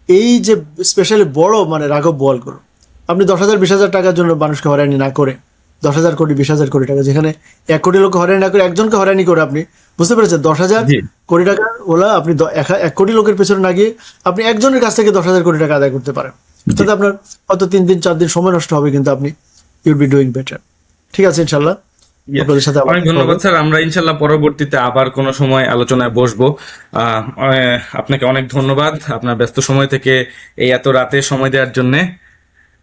এই যে স্পেশালি বড় রাঘব বোয়ালগুলো, আপনি 10,000 20,000 টাকার জন্য মানুষকে হয়রানি না করে 10,000 কোটি 20,000 কোটি টাকা, যেখানে 1 কোটি লোক হয়রানি না করে একজনকে হয়রানি করে, আপনি বুঝতে পেরেছেন, 10,000 জি। কোটি টাকা ওলা আপনি 1 কোটি লোকের পেছনে না গিয়ে আপনি একজনের কাছ থেকে 10,000 কোটি টাকা আদায় করতে পারেন। তাতে আপনার হয়তো 3 দিন 4 দিন সময় নষ্ট হবে, কিন্তু আপনি ইউল বি ডুইং বেটার। ঠিক আছে, ইনশাল্লাহ আপনাদের সাথে আবার অনেক ধন্যবাদ স্যার। আমরা ইনশাল্লাহ পরবর্তীতে আবার কোনো সময় আলোচনায় বসবো। আপনাকে অনেক ধন্যবাদ আপনার ব্যস্ত সময় থেকে এই এত রাতে সময় দেওয়ার জন্য।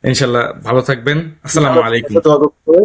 ইনশাল্লাহ ভালো থাকবেন। আসসালামু আলাইকুম। দোয়া করতে হবে।